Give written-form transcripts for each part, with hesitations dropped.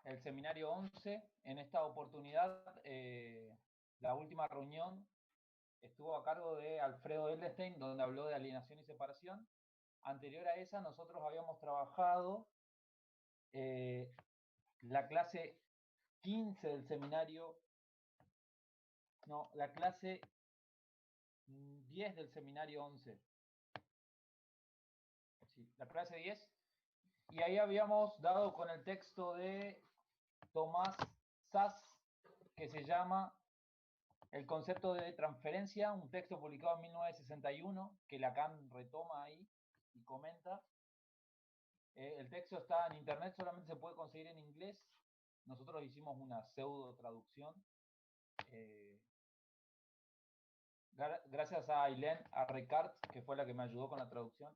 el seminario 11. En esta oportunidad, la última reunión estuvo a cargo de Alfredo Edelstein, donde habló de alienación y separación. Anterior a esa, nosotros habíamos trabajado la clase 15 del seminario, no, la clase 10 del seminario 11. Sí, la clase 10. Y ahí habíamos dado con el texto de Tomás Sas, que se llama El concepto de transferencia, un texto publicado en 1961, que Lacan retoma ahí y comenta. El texto está en internet, solamente se puede conseguir en inglés. Nosotros hicimos una pseudo traducción. Gracias a Ailén Arrecart, que fue la que me ayudó con la traducción.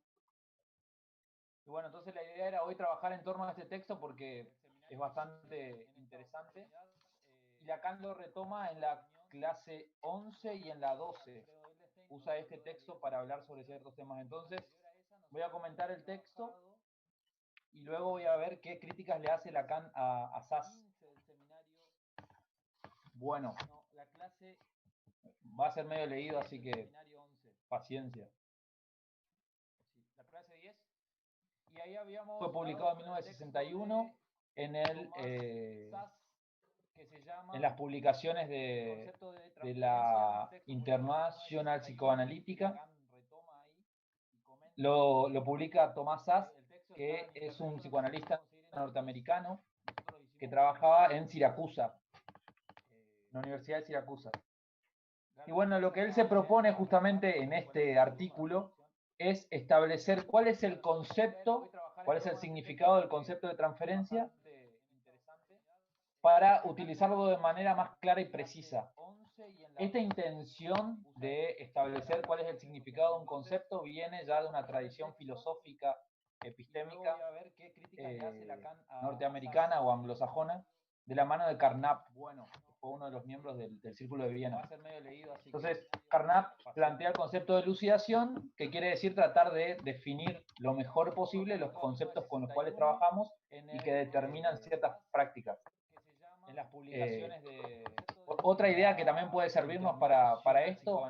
Y bueno, entonces la idea era hoy trabajar en torno a este texto porque es bastante interesante. Y Lacan lo retoma en la clase 11 y en la 12. Usa este texto para hablar sobre ciertos temas. Entonces, voy a comentar el texto y luego voy a ver qué críticas le hace Lacan a Sas. Bueno, va a ser medio leído, así que paciencia. La clase 10. Y ahí fue publicado en 1961 en las publicaciones de la International Psicoanalítica. Lo publica Tomás Sas, que es un psicoanalista norteamericano que trabajaba en Siracusa, en la Universidad de Siracusa. Y bueno, lo que él se propone justamente en este artículo es establecer cuál es el concepto, cuál es el significado del concepto de transferencia para utilizarlo de manera más clara y precisa. Esta intención de establecer cuál es el significado de un concepto viene ya de una tradición filosófica, epistémica, norteamericana o anglosajona, de la mano de Carnap. Bueno, fue uno de los miembros del Círculo de Viena. Entonces, Carnap plantea el concepto de elucidación, que quiere decir tratar de definir lo mejor posible los conceptos con los cuales trabajamos y que determinan ciertas prácticas. En las publicaciones otra idea que también puede servirnos para esto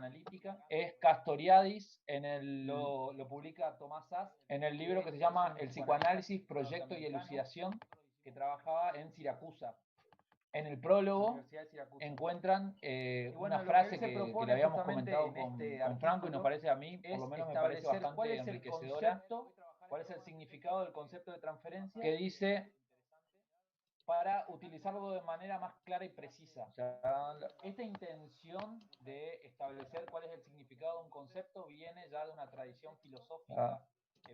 es Castoriadis, lo publica Tomás Sas, en el libro que se llama El psicoanálisis, proyecto y elucidación, que trabajaba en Siracusa. En el prólogo encuentran una frase que le habíamos comentado con Franco y nos parece a mí, por lo menos me parece bastante enriquecedora. ¿Cuál es el significado del concepto de transferencia? Que dice, para utilizarlo de manera más clara y precisa. O sea, esta intención de establecer cuál es el significado de un concepto viene ya de una tradición filosófica.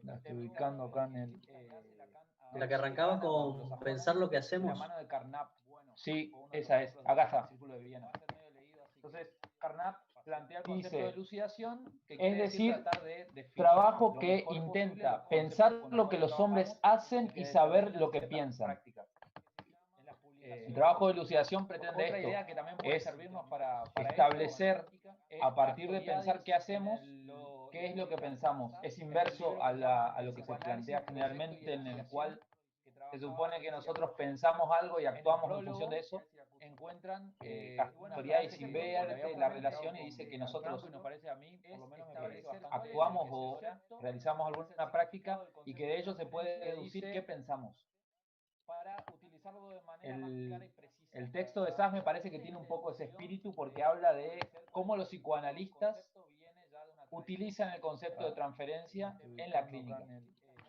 La estoy ubicando acá en el... La que arrancaba con pensar lo que hacemos. La mano de Carnap. Sí, esa es. Acá está. Entonces, Carnap plantea el concepto de elucidación, que es decir, trabajo que intenta pensar lo que los hombres hacen y saber lo que piensan. El trabajo de elucidación pretende esto, idea que también puede servirnos para establecer, a partir de pensar qué hacemos, qué es lo que pensamos. Es inverso a lo que se plantea generalmente, en el cual se supone que nosotros pensamos algo y actuamos en función de eso. Encuentran Castoriadis invierte la relación y dice que nosotros actuamos o realizamos alguna práctica y que de ello se puede deducir qué pensamos. El texto de Sas me parece que tiene un poco ese espíritu porque habla de cómo los psicoanalistas utilizan el concepto de transferencia en la clínica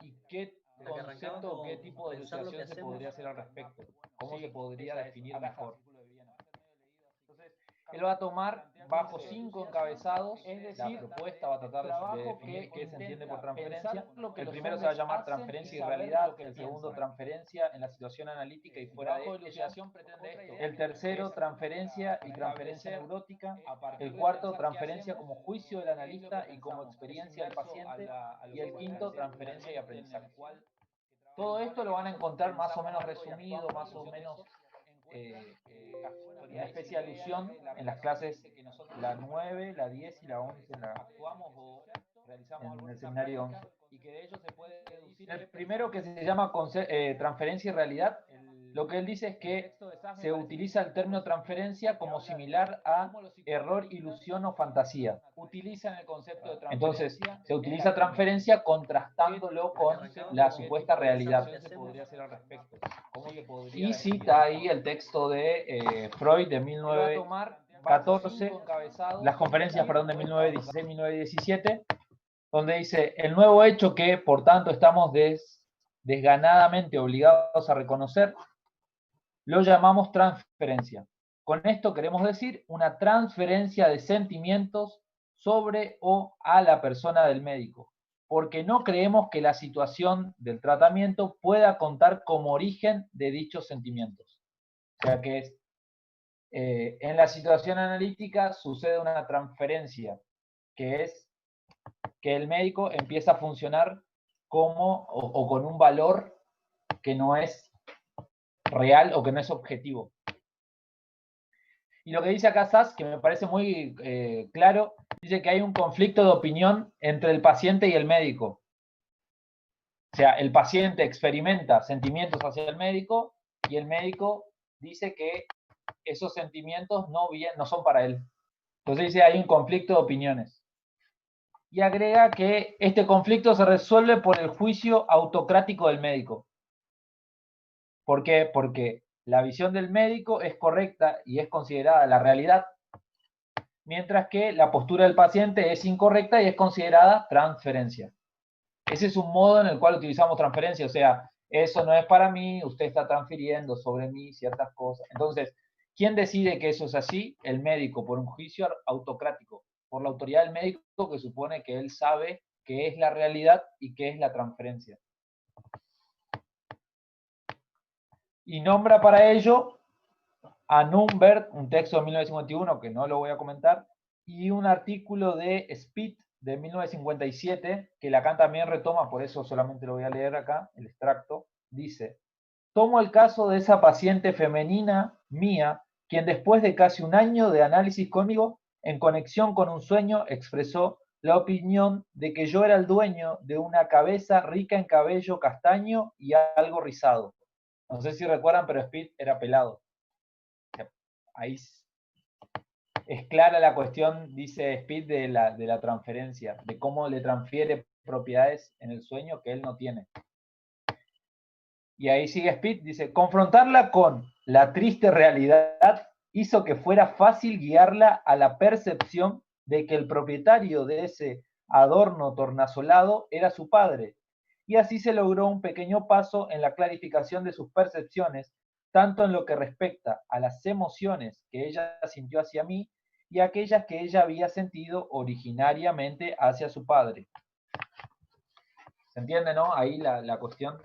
y qué concepto, qué tipo de elucidación se podría hacer al respecto, cómo se podría definir mejor. Él va a tomar bajo 5 encabezados, es decir, la propuesta va a tratar de definir qué se entiende por transferencia. El primero se va a llamar transferencia y realidad, el segundo transferencia en la situación analítica y fuera de ella. El tercero, transferencia y transferencia neurótica. El cuarto, transferencia como juicio del analista y como experiencia del paciente. Y el quinto, transferencia y aprendizaje. Todo esto lo van a encontrar más o menos resumido, más o menos una especie de alusión en las clases la 9, la 10 y la 11 en el seminario 11. El primero, que se llama transferencia y realidad, lo que él dice es que se utiliza el término transferencia como similar a error, ilusión o fantasía. Utilizan el concepto de transferencia. Entonces, se utiliza transferencia contrastándolo con la supuesta realidad. ¿Qué se podría hacer al respecto? Y cita ahí el texto de Freud de 1914, las conferencias, perdón, de 1916-1917, donde dice: el nuevo hecho que, por tanto, estamos desganadamente obligados a reconocer, lo llamamos transferencia. Con esto queremos decir una transferencia de sentimientos sobre o a la persona del médico, porque no creemos que la situación del tratamiento pueda contar como origen de dichos sentimientos. O sea que en la situación analítica sucede una transferencia, que es que el médico empieza a funcionar como o con un valor que no es real o que no es objetivo. Y lo que dice acá Sass, que me parece muy claro, dice que hay un conflicto de opinión entre el paciente y el médico. O sea, el paciente experimenta sentimientos hacia el médico y el médico dice que esos sentimientos no son para él. Entonces dice, hay un conflicto de opiniones. Y agrega que este conflicto se resuelve por el juicio autocrático del médico. ¿Por qué? Porque la visión del médico es correcta y es considerada la realidad, mientras que la postura del paciente es incorrecta y es considerada transferencia. Ese es un modo en el cual utilizamos transferencia, o sea, eso no es para mí, usted está transfiriendo sobre mí ciertas cosas. Entonces, ¿quién decide que eso es así? El médico, por un juicio autocrático, por la autoridad del médico, que supone que él sabe qué es la realidad y qué es la transferencia. Y nombra para ello a Numbert, un texto de 1951 que no lo voy a comentar, y un artículo de Spitz de 1957, que Lacan también retoma, por eso solamente lo voy a leer acá, el extracto. Dice: tomo el caso de esa paciente femenina mía, quien después de casi un año de análisis conmigo, en conexión con un sueño, expresó la opinión de que yo era el dueño de una cabeza rica en cabello castaño y algo rizado. No sé si recuerdan, pero Spitz era pelado. Ahí es clara la cuestión, dice Spitz, de la transferencia, de cómo le transfiere propiedades en el sueño que él no tiene. Y ahí sigue Spitz, dice: confrontarla con la triste realidad hizo que fuera fácil guiarla a la percepción de que el propietario de ese adorno tornasolado era su padre. Y así se logró un pequeño paso en la clarificación de sus percepciones, tanto en lo que respecta a las emociones que ella sintió hacia mí y aquellas que ella había sentido originariamente hacia su padre. ¿Se entiende, no? Ahí la cuestión.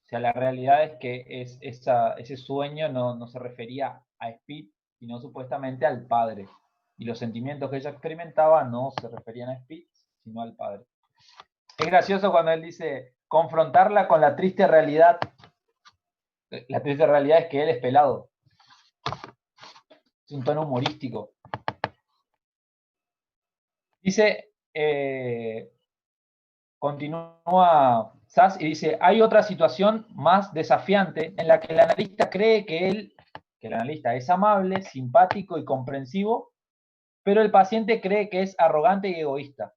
O sea, la realidad es que ese sueño no se refería a Spitz, sino supuestamente al padre. Y los sentimientos que ella experimentaba no se referían a Spitz, sino al padre. Es gracioso cuando él dice confrontarla con la triste realidad. La triste realidad es que él es pelado. Es un tono humorístico. Dice, continúa Sass y dice: hay otra situación más desafiante en la que el analista cree que el analista es amable, simpático y comprensivo, pero el paciente cree que es arrogante y egoísta.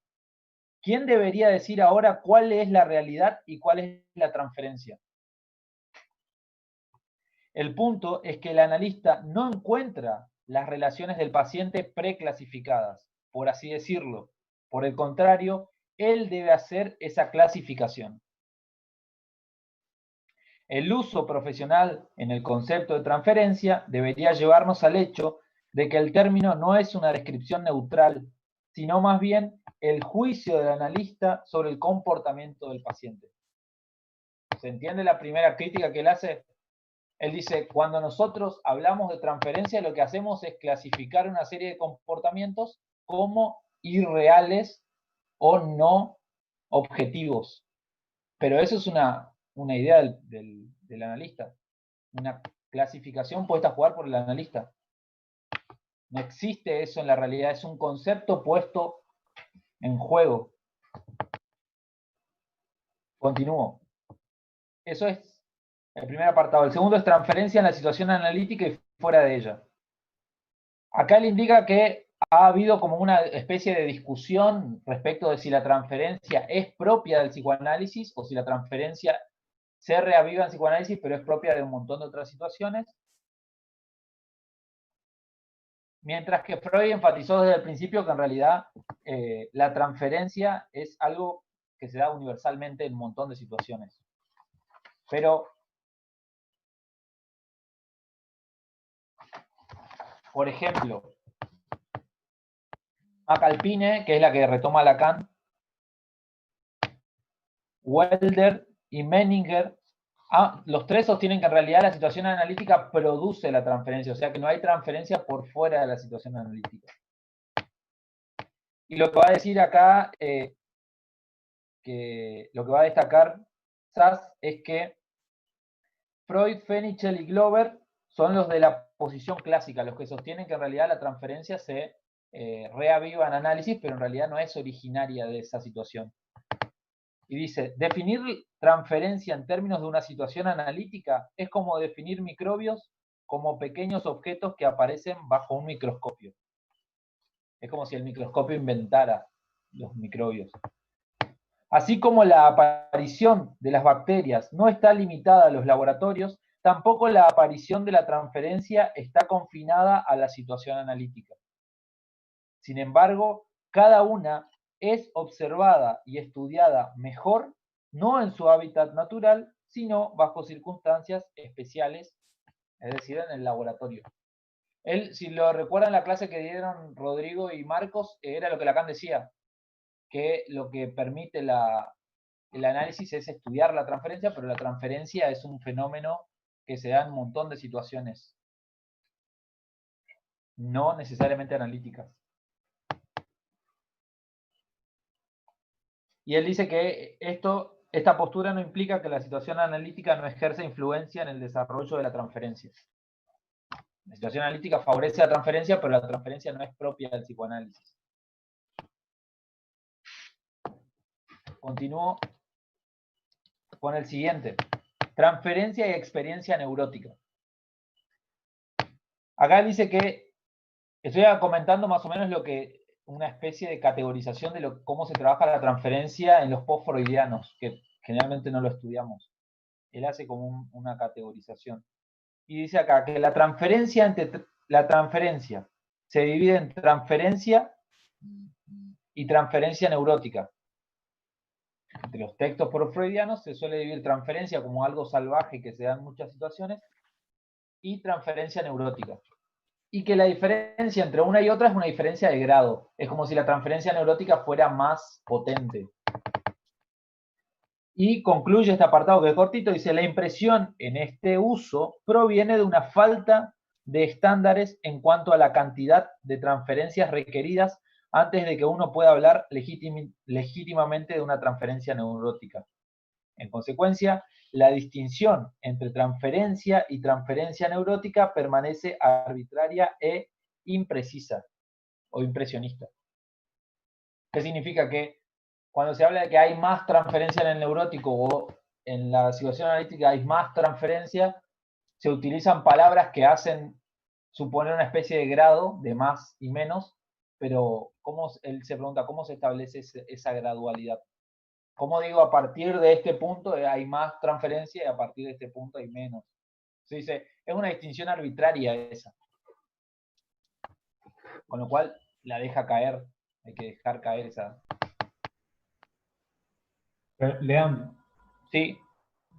¿Quién debería decir ahora cuál es la realidad y cuál es la transferencia? El punto es que el analista no encuentra las relaciones del paciente preclasificadas, por así decirlo. Por el contrario, él debe hacer esa clasificación. El uso profesional en el concepto de transferencia debería llevarnos al hecho de que el término no es una descripción neutral, sino más bien el juicio del analista sobre el comportamiento del paciente. ¿Se entiende la primera crítica que él hace? Él dice: cuando nosotros hablamos de transferencia, lo que hacemos es clasificar una serie de comportamientos como irreales o no objetivos. Pero eso es una idea del analista, una clasificación puesta a jugar por el analista. No existe eso en la realidad, es un concepto puesto en juego. Continúo. Eso es El primer apartado. El segundo es transferencia en la situación analítica y fuera de ella. Acá él indica que ha habido como una especie de discusión respecto de si la transferencia es propia del psicoanálisis o si la transferencia se reaviva en psicoanálisis, pero es propia de un montón de otras situaciones. Mientras que Freud enfatizó desde el principio que en realidad la transferencia es algo que se da universalmente en un montón de situaciones. Pero, por ejemplo, McAlpine, que es la que retoma Lacan, Welder y Menninger, los tres sostienen que en realidad la situación analítica produce la transferencia, o sea que no hay transferencia por fuera de la situación analítica. Y lo que va a decir acá, que lo que va a destacar Sass es que Freud, Fenichel y Glover son los de la posición clásica, los que sostienen que en realidad la transferencia se reaviva en análisis, pero en realidad no es originaria de esa situación. Y dice, definir transferencia en términos de una situación analítica es como definir microbios como pequeños objetos que aparecen bajo un microscopio. Es como si el microscopio inventara los microbios. Así como la aparición de las bacterias no está limitada a los laboratorios, tampoco la aparición de la transferencia está confinada a la situación analítica. Sin embargo, cada una es observada y estudiada mejor, no en su hábitat natural, sino bajo circunstancias especiales, es decir, en el laboratorio. Él, si lo recuerdan la clase que dieron Rodrigo y Marcos, era lo que Lacan decía, que lo que permite el análisis es estudiar la transferencia, pero la transferencia es un fenómeno que se da en un montón de situaciones, no necesariamente analíticas. Y él dice que esta postura no implica que la situación analítica no ejerza influencia en el desarrollo de la transferencia. La situación analítica favorece la transferencia, pero la transferencia no es propia del psicoanálisis. Continúo con el siguiente. Transferencia y experiencia neurótica. Acá dice que estoy comentando más o menos una especie de categorización de cómo se trabaja la transferencia en los post-freudianos, que generalmente no lo estudiamos. Él hace como una categorización. Y dice acá que la transferencia se divide en transferencia y transferencia neurótica. Entre los textos post-freudianos se suele dividir transferencia como algo salvaje que se da en muchas situaciones y transferencia neurótica. Y que la diferencia entre una y otra es una diferencia de grado. Es como si la transferencia neurótica fuera más potente. Y concluye este apartado que es cortito, dice, la impresión en este uso proviene de una falta de estándares en cuanto a la cantidad de transferencias requeridas antes de que uno pueda hablar legítimamente de una transferencia neurótica. En consecuencia, la distinción entre transferencia y transferencia neurótica permanece arbitraria e imprecisa o impresionista. ¿Qué significa? Que cuando se habla de que hay más transferencia en el neurótico o en la situación analítica hay más transferencia, se utilizan palabras que hacen suponer una especie de grado de más y menos, pero él se pregunta cómo se establece esa gradualidad. ¿Cómo digo, a partir de este punto hay más transferencia y a partir de este punto hay menos? Se dice, es una distinción arbitraria esa. Con lo cual la deja caer, hay que dejar caer esa. Leandro, Sí,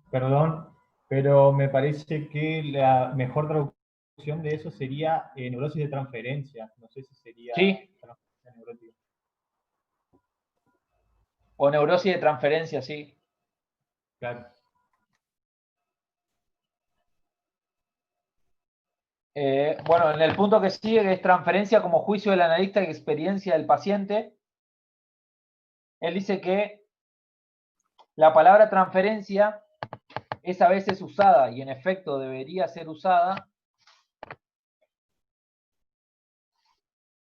perdón, pero me parece que la mejor traducción de eso sería neurosis de transferencia. No sé si sería sí, transferencia neurótica. o neurosis de transferencia, sí. Claro. Bueno, en el punto que sigue, que es transferencia como juicio del analista y experiencia del paciente, él dice que la palabra transferencia es a veces usada, y en efecto debería ser usada,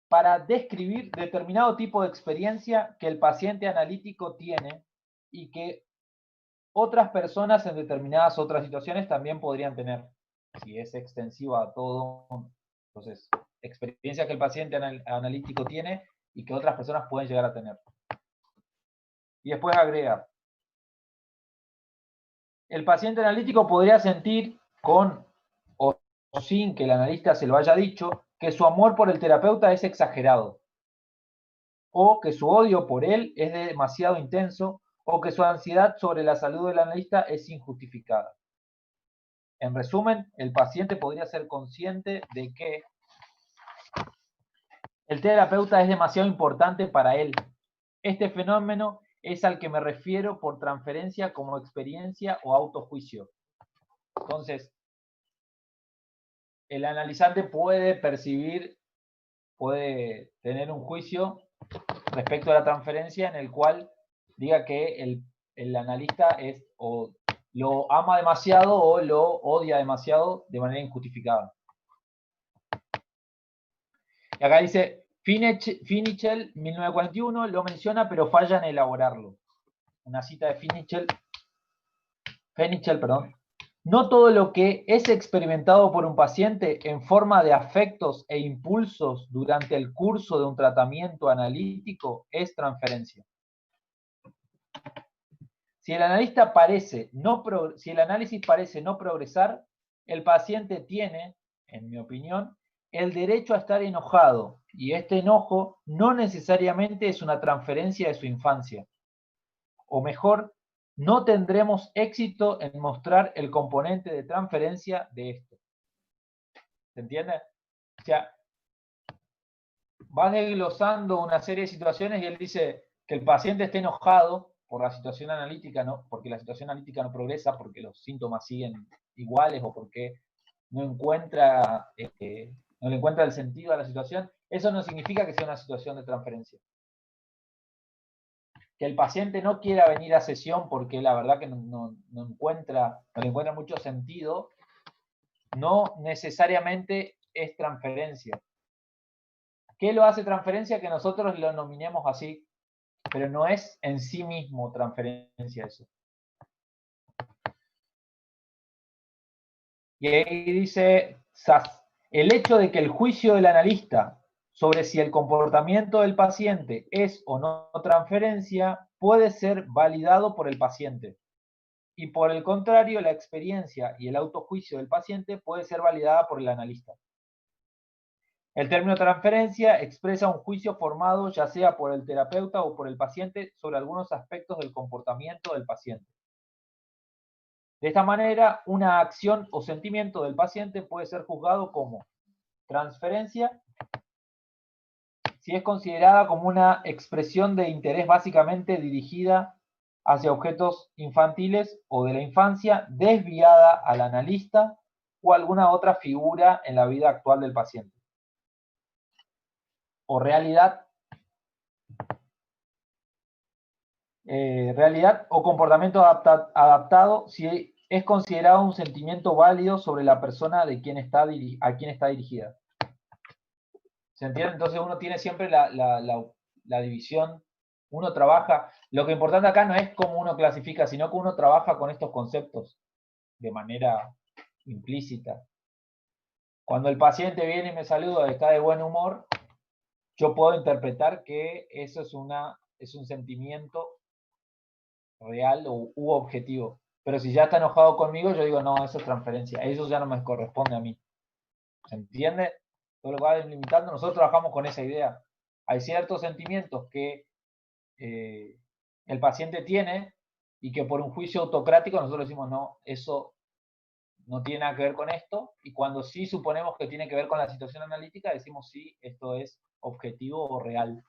para describir determinado tipo de experiencia que el paciente analítico tiene y que otras personas en determinadas otras situaciones también podrían tener, si es extensiva a todo. Entonces, experiencias que el paciente analítico tiene y que otras personas pueden llegar a tener. Y después agrega, el paciente analítico podría sentir con o sin que el analista se lo haya dicho, que su amor por el terapeuta es exagerado, o que su odio por él es demasiado intenso, o que su ansiedad sobre la salud del analista es injustificada. En resumen, el paciente podría ser consciente de que el terapeuta es demasiado importante para él. Este fenómeno es al que me refiero por transferencia como experiencia o autojuicio. Entonces, el analizante puede percibir, puede tener un juicio respecto a la transferencia en el cual diga que el analista es o lo ama demasiado o lo odia demasiado de manera injustificada. Y acá dice, Finichel, 1941, lo menciona, pero falla en elaborarlo. Una cita de Finichel, perdón. No todo lo que es experimentado por un paciente en forma de afectos e impulsos durante el curso de un tratamiento analítico es transferencia. Si el análisis parece no progresar, el paciente tiene, en mi opinión, el derecho a estar enojado, y este enojo no necesariamente es una transferencia de su infancia. O mejor, no tendremos éxito en mostrar el componente de transferencia de esto. ¿Se entiende? O sea, vas desglosando una serie de situaciones y él dice que el paciente esté enojado por la situación analítica, ¿no? Porque la situación analítica no progresa, porque los síntomas siguen iguales o porque no le encuentra el sentido a la situación. Eso no significa que sea una situación de transferencia. Que el paciente no quiera venir a sesión porque la verdad que no le encuentra mucho sentido, no necesariamente es transferencia. ¿Qué lo hace transferencia? Que nosotros lo nominemos así, pero no es en sí mismo transferencia eso. Y ahí dice Sass, el hecho de que el juicio del analista sobre si el comportamiento del paciente es o no transferencia puede ser validado por el paciente. Y por el contrario, la experiencia y el autojuicio del paciente puede ser validada por el analista. El término transferencia expresa un juicio formado ya sea por el terapeuta o por el paciente sobre algunos aspectos del comportamiento del paciente. De esta manera, una acción o sentimiento del paciente puede ser juzgado como transferencia si es considerada como una expresión de interés básicamente dirigida hacia objetos infantiles o de la infancia, desviada al analista o alguna otra figura en la vida actual del paciente. O realidad o comportamiento adaptado si es considerado un sentimiento válido sobre la persona a quien está dirigida. ¿Se entiende? Entonces uno tiene siempre la división, uno trabaja, lo que importante acá no es cómo uno clasifica, sino que uno trabaja con estos conceptos de manera implícita. Cuando el paciente viene y me saluda y está de buen humor, yo puedo interpretar que eso es un sentimiento real u objetivo. Pero si ya está enojado conmigo, yo digo, no, eso es transferencia, eso ya no me corresponde a mí. ¿Se entiende? Todo lo que va delimitando, nosotros trabajamos con esa idea. Hay ciertos sentimientos que el paciente tiene y que por un juicio autocrático nosotros decimos, no, eso no tiene nada que ver con esto, y cuando sí suponemos que tiene que ver con la situación analítica, decimos sí, esto es objetivo o real.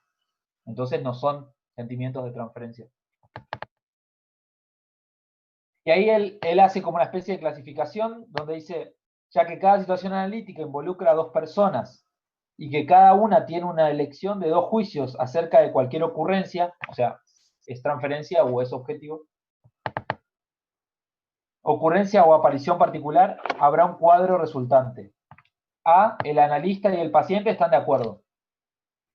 Entonces no son sentimientos de transferencia. Y ahí él hace como una especie de clasificación donde dice, ya que cada situación analítica involucra a dos personas y que cada una tiene una elección de dos juicios acerca de cualquier ocurrencia, o sea, es transferencia o es objetivo, ocurrencia o aparición particular, habrá un cuadro resultante. A, el analista y el paciente están de acuerdo.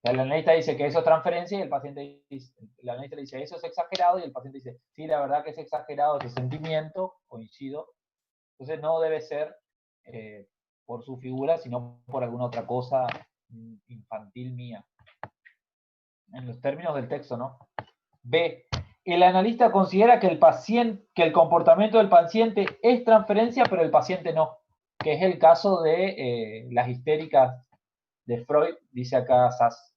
El analista dice que eso es transferencia y el paciente dice, el analista le dice eso es exagerado y el paciente dice, sí, la verdad que es exagerado ese sentimiento, coincido. Entonces no debe ser por su figura, sino por alguna otra cosa infantil mía. En los términos del texto, ¿no? B. El analista considera que el comportamiento del paciente es transferencia, pero el paciente no, que es el caso de las histéricas de Freud, dice acá Sass.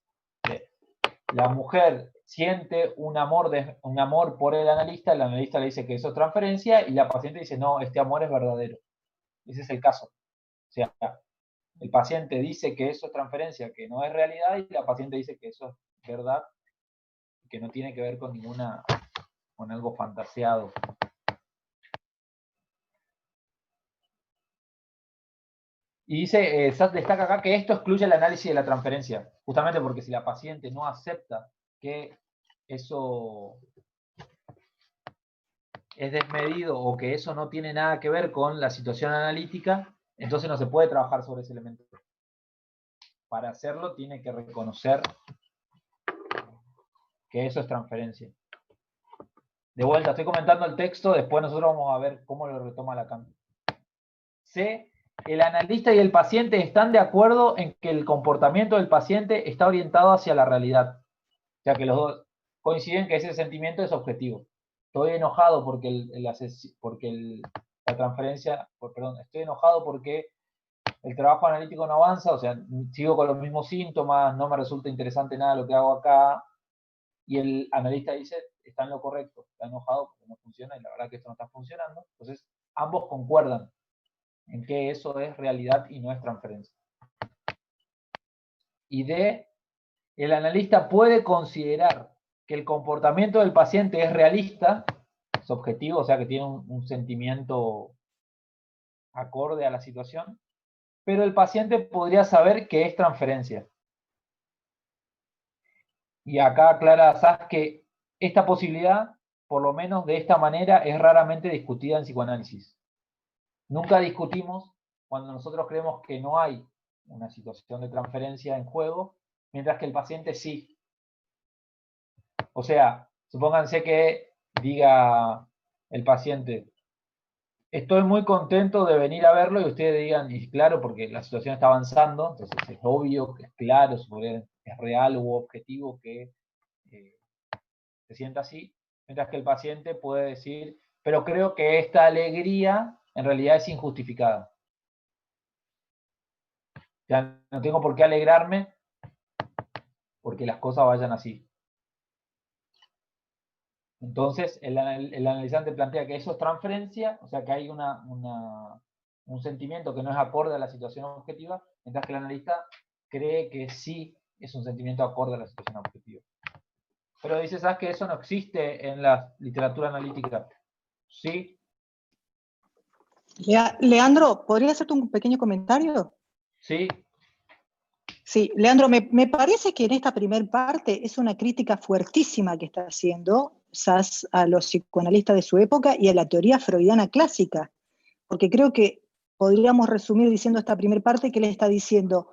La mujer siente un amor por el analista le dice que eso es transferencia y la paciente dice, no, este amor es verdadero. Ese es el caso. O sea, el paciente dice que eso es transferencia, que no es realidad, y la paciente dice que eso es verdad, que no tiene que ver con algo fantaseado. Y dice, Sass destaca acá que esto excluye el análisis de la transferencia, justamente porque si la paciente no acepta que eso es desmedido o que eso no tiene nada que ver con la situación analítica, entonces no se puede trabajar sobre ese elemento. Para hacerlo tiene que reconocer que eso es transferencia. De vuelta, estoy comentando el texto, después nosotros vamos a ver cómo lo retoma Lacan. C. El analista y el paciente están de acuerdo en que el comportamiento del paciente está orientado hacia la realidad. O sea que los dos coinciden que ese sentimiento es objetivo. Estoy enojado porque la transferencia, perdón, estoy enojado porque el trabajo analítico no avanza, o sea, sigo con los mismos síntomas, no me resulta interesante nada lo que hago acá, y el analista dice, está en lo correcto, está enojado porque no funciona, y la verdad que esto no está funcionando. Entonces, ambos concuerdan en que eso es realidad y no es transferencia. Y D, el analista puede considerar que el comportamiento del paciente es realista, es objetivo, o sea que tiene un sentimiento acorde a la situación, pero el paciente podría saber que es transferencia. Y acá aclara Sass que esta posibilidad, por lo menos de esta manera, es raramente discutida en psicoanálisis. Nunca discutimos cuando nosotros creemos que no hay una situación de transferencia en juego, mientras que el paciente sí. O sea, supónganse que diga el paciente, estoy muy contento de venir a verlo, y ustedes digan, y claro, porque la situación está avanzando, entonces es obvio, que es claro, es real o objetivo que se sienta así, mientras que el paciente puede decir, pero creo que esta alegría en realidad es injustificada. Ya no tengo por qué alegrarme porque las cosas vayan así. Entonces, el analizante plantea que eso es transferencia, o sea que hay un sentimiento que no es acorde a la situación objetiva, mientras que el analista cree que sí es un sentimiento acorde a la situación objetiva. Pero dice, ¿sabes que eso no existe en la literatura analítica? Sí. Leandro, ¿podría hacerte un pequeño comentario? Sí. Sí, Leandro, me parece que en esta primera parte es una crítica fuertísima que está haciendo Sass a los psicoanalistas de su época y a la teoría freudiana clásica, porque creo que podríamos resumir diciendo esta primera parte que él está diciendo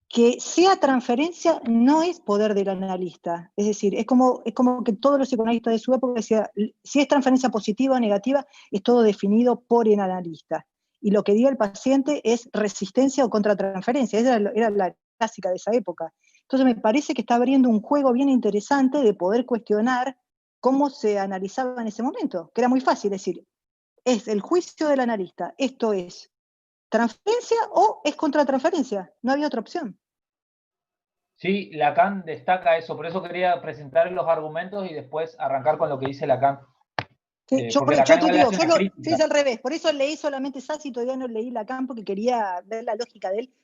que sea transferencia no es poder del analista, es decir, es como que todos los psicoanalistas de su época decían, si es transferencia positiva o negativa, es todo definido por el analista. Y lo que diga el paciente es resistencia o contratransferencia, esa era la clásica de esa época. Entonces me parece que está abriendo un juego bien interesante de poder cuestionar cómo se analizaba en ese momento, que era muy fácil decir, es el juicio del analista, esto es transferencia o es contratransferencia, no había otra opción. Sí, Lacan destaca eso, por eso quería presentar los argumentos y después arrancar con lo que dice Lacan. Sí, yo te digo, sí, es al revés, por eso leí solamente Sass y todavía no leí Lacan porque quería ver la lógica de él.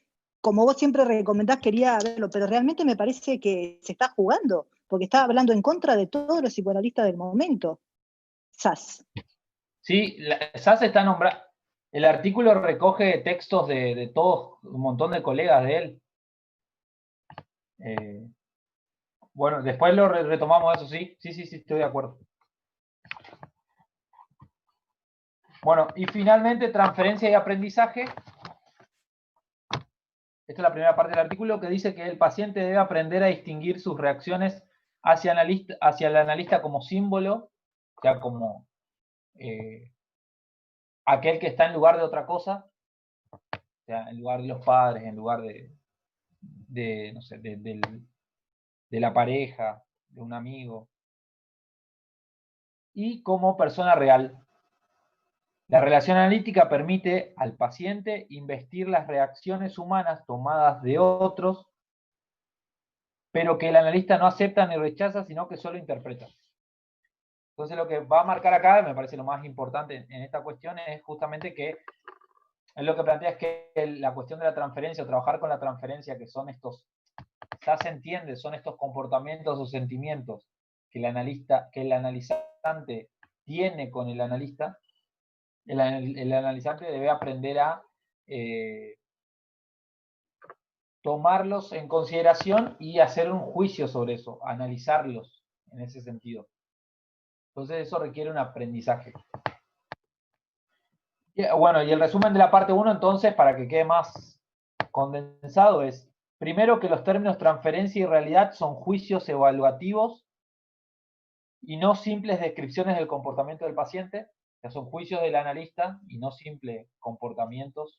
Como vos siempre recomendás, quería verlo, pero realmente me parece que se está jugando, porque está hablando en contra de todos los psicoanalistas del momento. Sass. Sí, Sass está nombrado. El artículo recoge textos de todos, un montón de colegas de él. Bueno, después lo retomamos eso, sí, estoy de acuerdo. Bueno, y finalmente transferencia y aprendizaje. esta es la primera parte del artículo, que dice que el paciente debe aprender a distinguir sus reacciones hacia el analista como símbolo, o sea, como aquel que está en lugar de otra cosa, o sea, en lugar de los padres, en lugar no sé, de la pareja, de un amigo, y como persona real. La relación analítica permite al paciente investir las reacciones humanas tomadas de otros, pero que el analista no acepta ni rechaza, sino que solo interpreta. Entonces lo que va a marcar acá, me parece lo más importante en esta cuestión, es justamente que él lo que plantea es que la cuestión de la transferencia, o trabajar con la transferencia, que son estos, ya se entiende, son estos comportamientos o sentimientos que el analizante tiene con el analista. El analizante debe aprender a tomarlos en consideración y hacer un juicio sobre eso, analizarlos en ese sentido. Entonces eso requiere un aprendizaje. Bueno, y el resumen de la parte 1, entonces, para que quede más condensado, es, primero, que los términos transferencia y realidad son juicios evaluativos y no simples descripciones del comportamiento del paciente, o sea, son juicios del analista y no simples comportamientos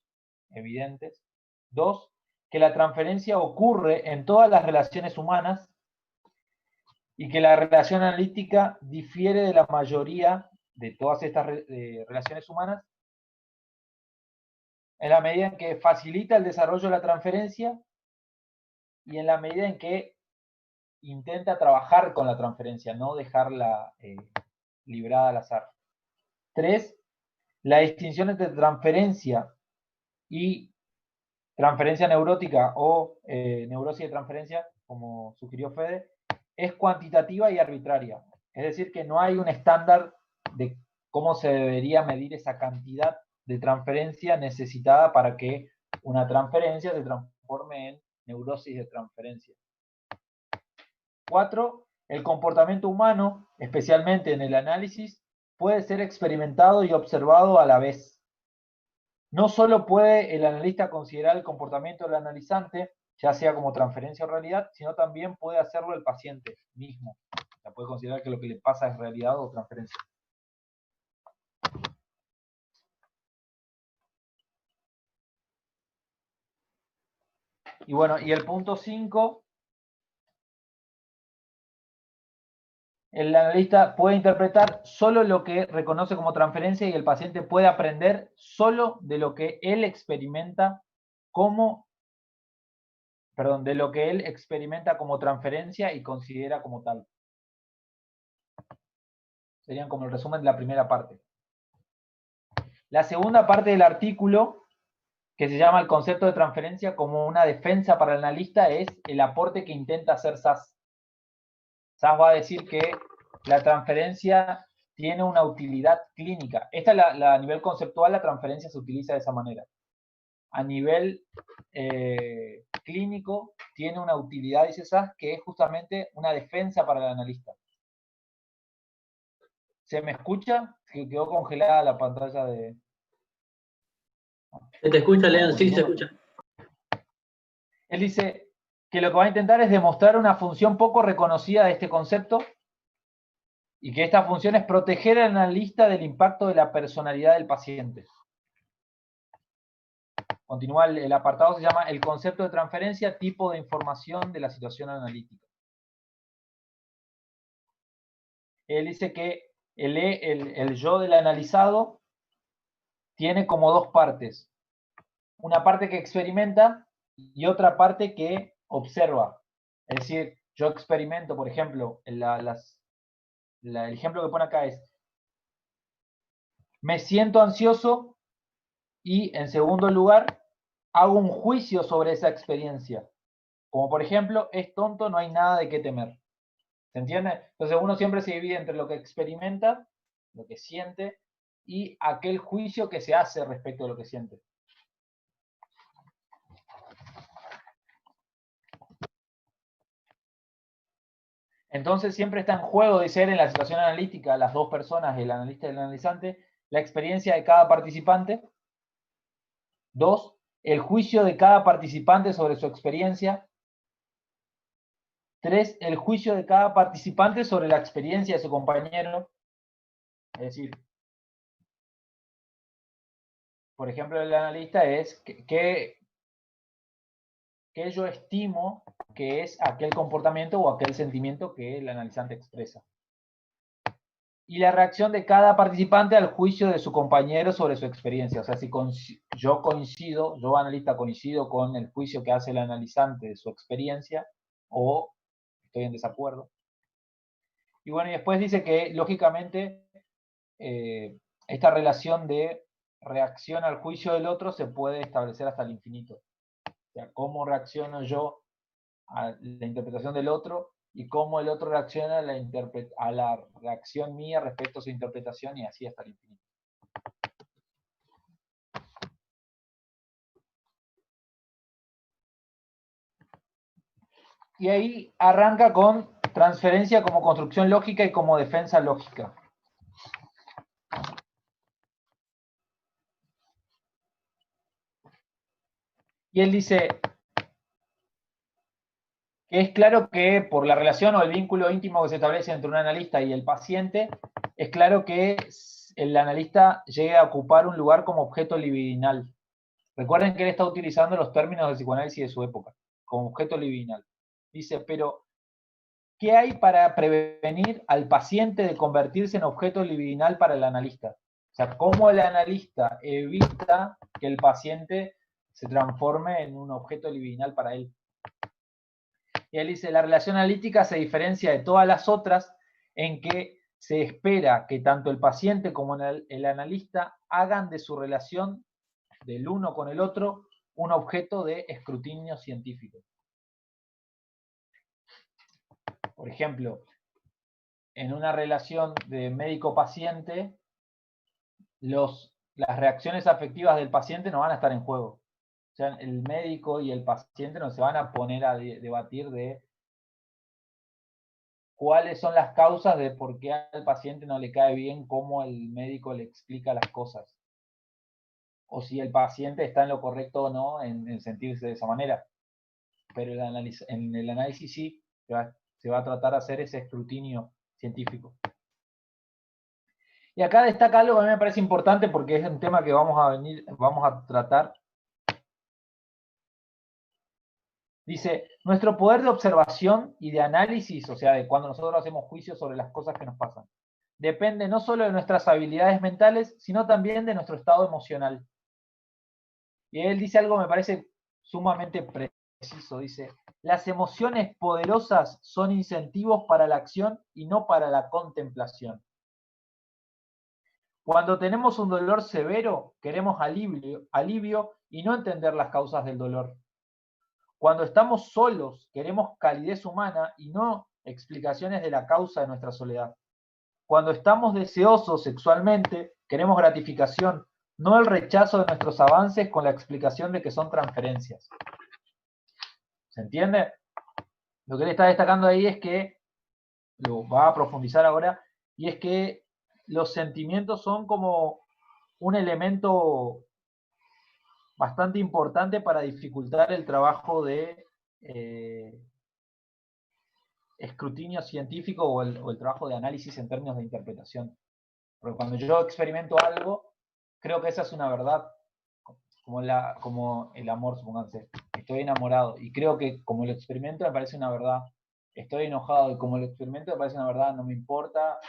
evidentes. 2, que la transferencia ocurre en todas las relaciones humanas y que la relación analítica difiere de la mayoría de todas estas relaciones humanas en la medida en que facilita el desarrollo de la transferencia y en la medida en que intenta trabajar con la transferencia, no dejarla librada al azar. 3, la distinción entre transferencia y transferencia neurótica o neurosis de transferencia, como sugirió Fede, es cuantitativa y arbitraria. Es decir, que no hay un estándar de cómo se debería medir esa cantidad de transferencia necesitada para que una transferencia se transforme en neurosis de transferencia. 4, el comportamiento humano, especialmente en el análisis, puede ser experimentado y observado a la vez. No solo puede el analista considerar el comportamiento del analizante, ya sea como transferencia o realidad, sino también puede hacerlo el paciente mismo. O sea, puede considerar que lo que le pasa es realidad o transferencia. Y bueno, y el punto 5, el analista puede interpretar solo lo que reconoce como transferencia y el paciente puede aprender solo de lo que él experimenta como, de lo que él experimenta como transferencia y considera como tal. Serían como el resumen de la primera parte. La segunda parte del artículo, que se llama el concepto de transferencia como una defensa para el analista, es el aporte que intenta hacer SAS. SAS va a decir que la transferencia tiene una utilidad clínica. Esta a nivel conceptual, la transferencia se utiliza de esa manera. A nivel clínico, tiene una utilidad, dice SAS, que es justamente una defensa para el analista. ¿Se me escucha? Que quedó congelada la pantalla de... ¿Se te escucha, Leon? Sí, se escucha. Él dice que lo que va a intentar es demostrar una función poco reconocida de este concepto y que esta función es proteger al analista del impacto de la personalidad del paciente. Continúa, el apartado se llama el concepto de transferencia, tipo de información de la situación analítica. Él dice que el yo del analizado tiene como dos partes. Una parte que experimenta y otra parte que observa. Es decir, yo experimento, por ejemplo, el ejemplo que pone acá es, me siento ansioso y, en segundo lugar, hago un juicio sobre esa experiencia. Como por ejemplo, es tonto, no hay nada de qué temer. ¿Se entiende? Entonces uno siempre se divide entre lo que experimenta, lo que siente, y aquel juicio que se hace respecto a lo que siente. Entonces siempre está en juego de ser en la situación analítica, las dos personas, el analista y el analizante, la experiencia de cada participante. 2, el juicio de cada participante sobre su experiencia. 3, el juicio de cada participante sobre la experiencia de su compañero. Es decir, por ejemplo, el analista es que yo estimo que es aquel comportamiento o aquel sentimiento que el analizante expresa. Y la reacción de cada participante al juicio de su compañero sobre su experiencia. O sea, si yo analista coincido con el juicio que hace el analizante de su experiencia o estoy en desacuerdo. Y bueno, y después dice que, lógicamente, esta relación de reacción al juicio del otro se puede establecer hasta el infinito. O sea, cómo reacciono yo a la interpretación del otro y cómo el otro reacciona a la reacción mía respecto a su interpretación y así hasta el infinito. Y ahí arranca con transferencia como construcción lógica y como defensa lógica. Y él dice que es claro que por la relación o el vínculo íntimo que se establece entre un analista y el paciente, es claro que el analista llega a ocupar un lugar como objeto libidinal. Recuerden que él está utilizando los términos del psicoanálisis de su época, como objeto libidinal. Dice, pero ¿qué hay para prevenir al paciente de convertirse en objeto libidinal para el analista? O sea, ¿cómo el analista evita que el paciente se transforme en un objeto libidinal para él? Y él dice, la relación analítica se diferencia de todas las otras en que se espera que tanto el paciente como el analista hagan de su relación del uno con el otro un objeto de escrutinio científico. Por ejemplo, en una relación de médico-paciente, las reacciones afectivas del paciente no van a estar en juego. O sea, el médico y el paciente no se van a poner a debatir de cuáles son las causas de por qué al paciente no le cae bien cómo el médico le explica las cosas. O si el paciente está en lo correcto o no en sentirse de esa manera. Pero en el análisis sí se va a tratar de hacer ese escrutinio científico. Y acá destaca algo que a mí me parece importante porque es un tema que vamos a tratar. Dice, nuestro poder de observación y de análisis, o sea, de cuando nosotros hacemos juicios sobre las cosas que nos pasan, depende no solo de nuestras habilidades mentales, sino también de nuestro estado emocional. Y él dice algo que me parece sumamente preciso. Dice, las emociones poderosas son incentivos para la acción y no para la contemplación. Cuando tenemos un dolor severo, queremos alivio y no entender las causas del dolor. Cuando estamos solos, queremos calidez humana y no explicaciones de la causa de nuestra soledad. Cuando estamos deseosos sexualmente, queremos gratificación, no el rechazo de nuestros avances con la explicación de que son transferencias. ¿Se entiende? Lo que él está destacando ahí es que, lo va a profundizar ahora, y es que los sentimientos son como un elemento bastante importante para dificultar el trabajo de escrutinio científico o el trabajo de análisis en términos de interpretación. Porque cuando yo experimento algo, creo que esa es una verdad, como el amor, supónganse. Estoy enamorado y creo que como lo experimento me parece una verdad. Estoy enojado y como lo experimento me parece una verdad, no me importa,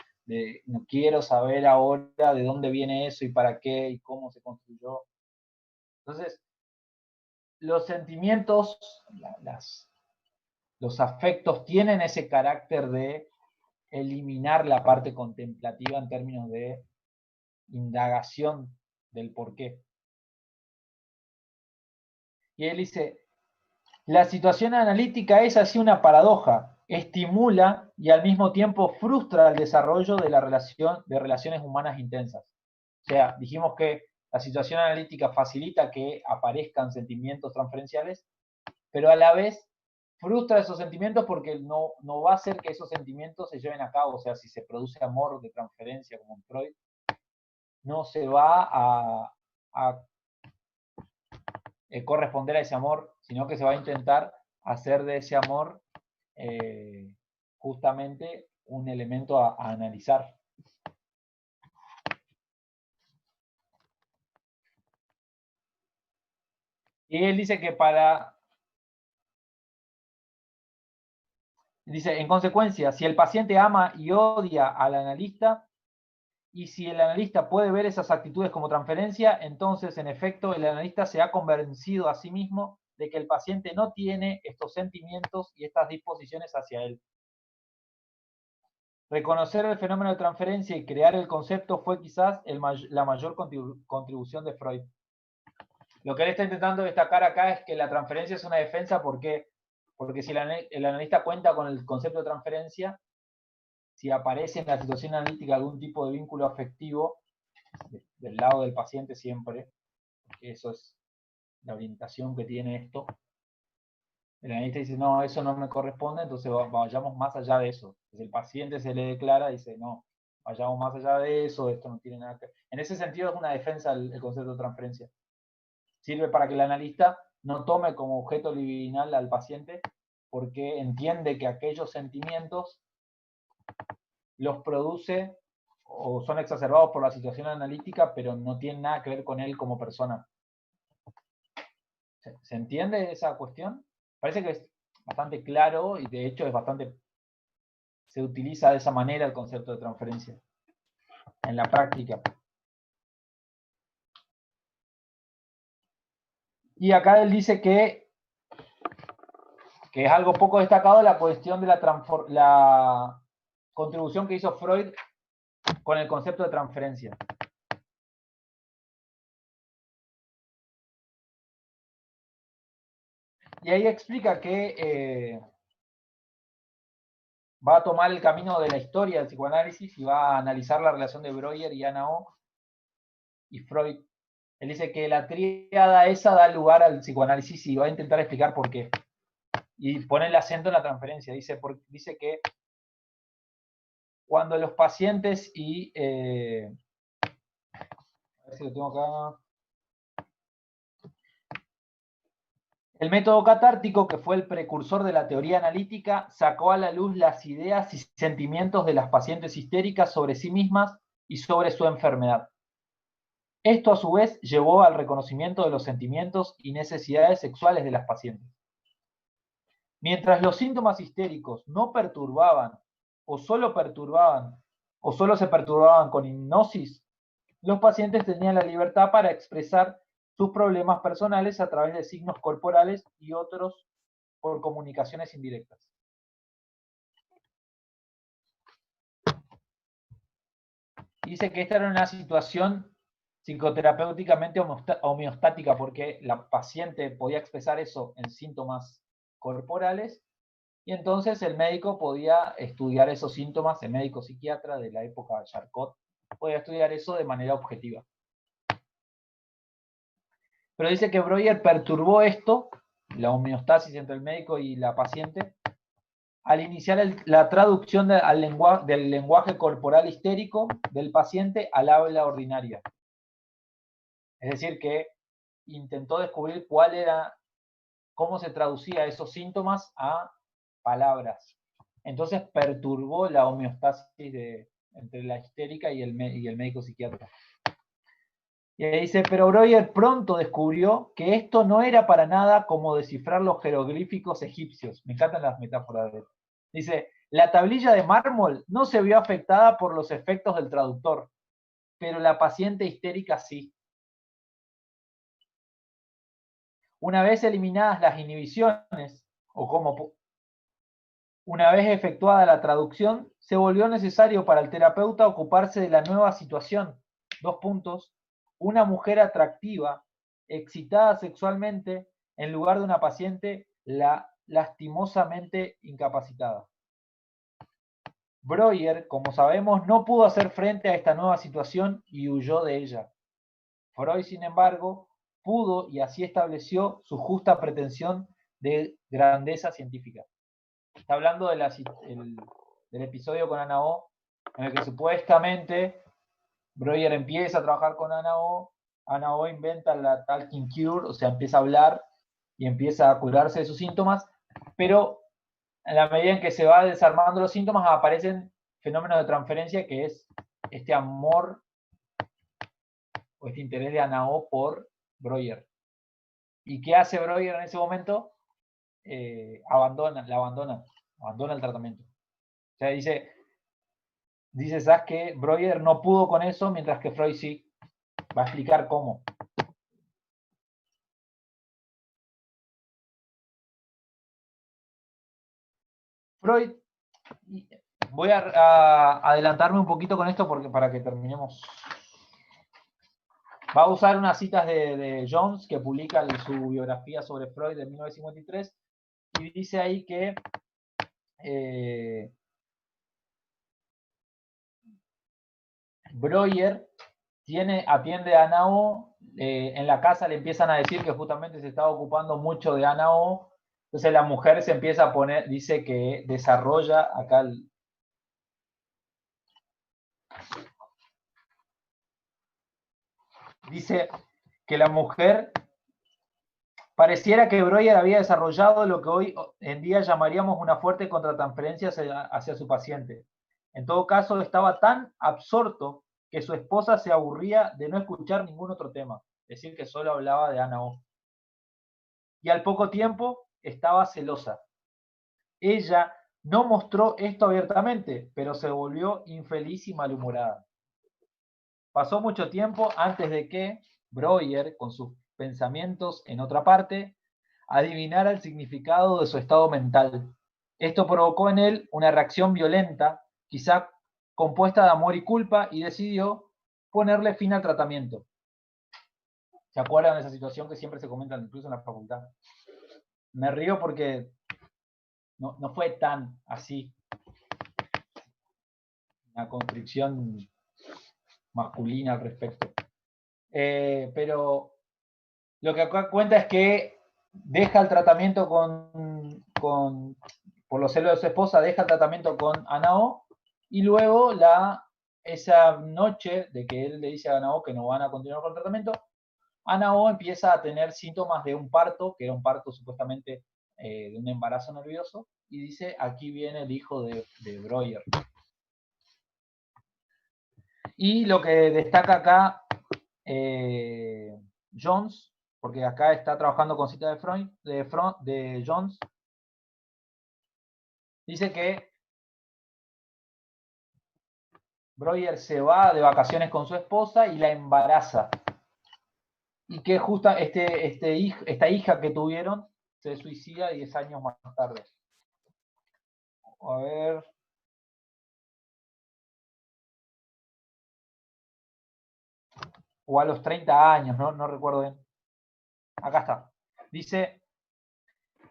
no quiero saber ahora de dónde viene eso y para qué y cómo se construyó. Entonces, los sentimientos, los afectos tienen ese carácter de eliminar la parte contemplativa en términos de indagación del porqué. Y él dice, la situación analítica es así una paradoja, estimula y al mismo tiempo frustra el desarrollo de relaciones humanas intensas. O sea, dijimos que la situación analítica facilita que aparezcan sentimientos transferenciales, pero a la vez frustra esos sentimientos porque no va a hacer que esos sentimientos se lleven a cabo. O sea, si se produce amor de transferencia como en Freud, no se va a corresponder a ese amor, sino que se va a intentar hacer de ese amor justamente un elemento a analizar. Y él dice que dice, en consecuencia, si el paciente ama y odia al analista, y si el analista puede ver esas actitudes como transferencia, entonces, en efecto, el analista se ha convencido a sí mismo de que el paciente no tiene estos sentimientos y estas disposiciones hacia él. Reconocer el fenómeno de transferencia y crear el concepto fue quizás la mayor contribución de Freud. Lo que él está intentando destacar acá es que la transferencia es una defensa porque si el analista cuenta con el concepto de transferencia, si aparece en la situación analítica algún tipo de vínculo afectivo, del lado del paciente siempre, porque eso es la orientación que tiene esto, el analista dice, no, eso no me corresponde, entonces vayamos más allá de eso. Entonces el paciente se le declara, dice, no, vayamos más allá de eso, esto no tiene nada que ver. En ese sentido es una defensa el concepto de transferencia. Sirve para que el analista no tome como objeto libidinal al paciente, porque entiende que aquellos sentimientos los produce o son exacerbados por la situación analítica, pero no tienen nada que ver con él como persona. ¿Se entiende esa cuestión? Parece que es bastante claro y de hecho se utiliza de esa manera el concepto de transferencia en la práctica. Y acá él dice que es algo poco destacado la cuestión de la contribución que hizo Freud con el concepto de transferencia. Y ahí explica que va a tomar el camino de la historia del psicoanálisis y va a analizar la relación de Breuer y Ana O y Freud. Él dice que la tríada esa da lugar al psicoanálisis y va a intentar explicar por qué. Y pone el acento en la transferencia. Dice que cuando los pacientes a ver si lo tengo acá. El método catártico, que fue el precursor de la teoría analítica, sacó a la luz las ideas y sentimientos de las pacientes histéricas sobre sí mismas y sobre su enfermedad. Esto, a su vez, llevó al reconocimiento de los sentimientos y necesidades sexuales de las pacientes. Mientras los síntomas histéricos no perturbaban o solo se perturbaban con hipnosis, los pacientes tenían la libertad para expresar sus problemas personales a través de signos corporales y otros por comunicaciones indirectas. Dice que esta era una situación psicoterapéuticamente homeostática porque la paciente podía expresar eso en síntomas corporales y entonces el médico podía estudiar esos síntomas, el médico psiquiatra de la época de Charcot, podía estudiar eso de manera objetiva. Pero dice que Breuer perturbó esto, la homeostasis entre el médico y la paciente, al iniciar la traducción del lenguaje corporal histérico del paciente al habla ordinaria. Es decir, que intentó descubrir cómo se traducía esos síntomas a palabras. Entonces perturbó la homeostasis entre la histérica y el médico psiquiatra. Y ahí dice, pero Breuer pronto descubrió que esto no era para nada como descifrar los jeroglíficos egipcios. Me encantan las metáforas de él. Dice, la tablilla de mármol no se vio afectada por los efectos del traductor, pero la paciente histérica sí. Una vez eliminadas las inhibiciones, una vez efectuada la traducción, se volvió necesario para el terapeuta ocuparse de la nueva situación. Una mujer atractiva, excitada sexualmente, en lugar de una paciente lastimosamente incapacitada. Breuer, como sabemos, no pudo hacer frente a esta nueva situación y huyó de ella. Freud, sin embargo, pudo y así estableció su justa pretensión de grandeza científica. Está hablando del episodio con Ana O, en el que supuestamente Breuer empieza a trabajar con Ana O, Ana O inventa la talking cure, o sea, empieza a hablar y empieza a curarse de sus síntomas, pero en la medida en que se va desarmando los síntomas, aparecen fenómenos de transferencia, que es este amor o este interés de Ana O por Breuer. ¿Y qué hace Breuer en ese momento? Abandona el tratamiento. O sea, dice Sass que Breuer no pudo con eso, mientras que Freud sí. Va a explicar cómo. Freud, voy a adelantarme un poquito con esto porque para que terminemos. Va a usar unas citas de Jones, que publica su biografía sobre Freud de 1953, y dice ahí que Breuer atiende a Ana O, en la casa le empiezan a decir que justamente se estaba ocupando mucho de Ana O, entonces la mujer se empieza a poner, dice que desarrolla acá dice que la mujer pareciera que Breuer había desarrollado lo que hoy en día llamaríamos una fuerte contratransferencia hacia su paciente. En todo caso, estaba tan absorto que su esposa se aburría de no escuchar ningún otro tema, es decir, que solo hablaba de Ana O. Y al poco tiempo estaba celosa. Ella no mostró esto abiertamente, pero se volvió infeliz y malhumorada. Pasó mucho tiempo antes de que Breuer, con sus pensamientos en otra parte, adivinara el significado de su estado mental. Esto provocó en él una reacción violenta, quizá compuesta de amor y culpa, y decidió ponerle fin al tratamiento. ¿Se acuerdan de esa situación que siempre se comenta incluso en la facultad? Me río porque no fue tan así. Una constricción masculina al respecto. Pero lo que acá cuenta es que deja el tratamiento por los celos de su esposa, deja el tratamiento con Ana O, y luego esa noche de que él le dice a Ana O que no van a continuar con el tratamiento, Ana O empieza a tener síntomas de un parto, que era un parto supuestamente de un embarazo nervioso, y dice, aquí viene el hijo de Breuer. Y lo que destaca acá Jones, porque acá está trabajando con cita de Jones, dice que Breuer se va de vacaciones con su esposa y la embaraza. Y que justo esta hija que tuvieron se suicida 10 años más tarde. A ver. O a los 30 años, no recuerdo bien. Acá está. Dice,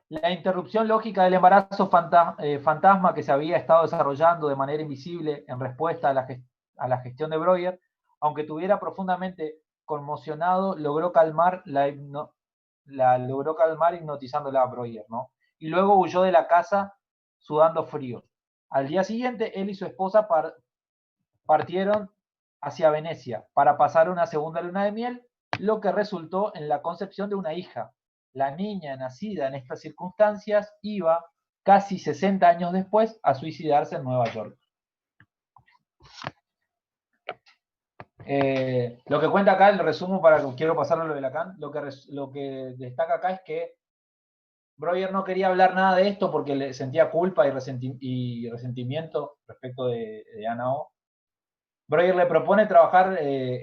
la interrupción lógica del embarazo fantasma que se había estado desarrollando de manera invisible en respuesta a la gestión de Breuer, aunque tuviera profundamente conmocionado, logró calmar hipnotizándola a Breuer, ¿no? Y luego huyó de la casa sudando frío. Al día siguiente, él y su esposa partieron hacia Venecia para pasar una segunda luna de miel, lo que resultó en la concepción de una hija. La niña nacida en estas circunstancias iba, casi 60 años después, a suicidarse en Nueva York. Lo que cuenta acá, el resumo para que quiero pasarlo a lo de Lacan, lo que destaca acá es que Breuer no quería hablar nada de esto porque le sentía culpa y resentimiento respecto de Ana O. Breuer le propone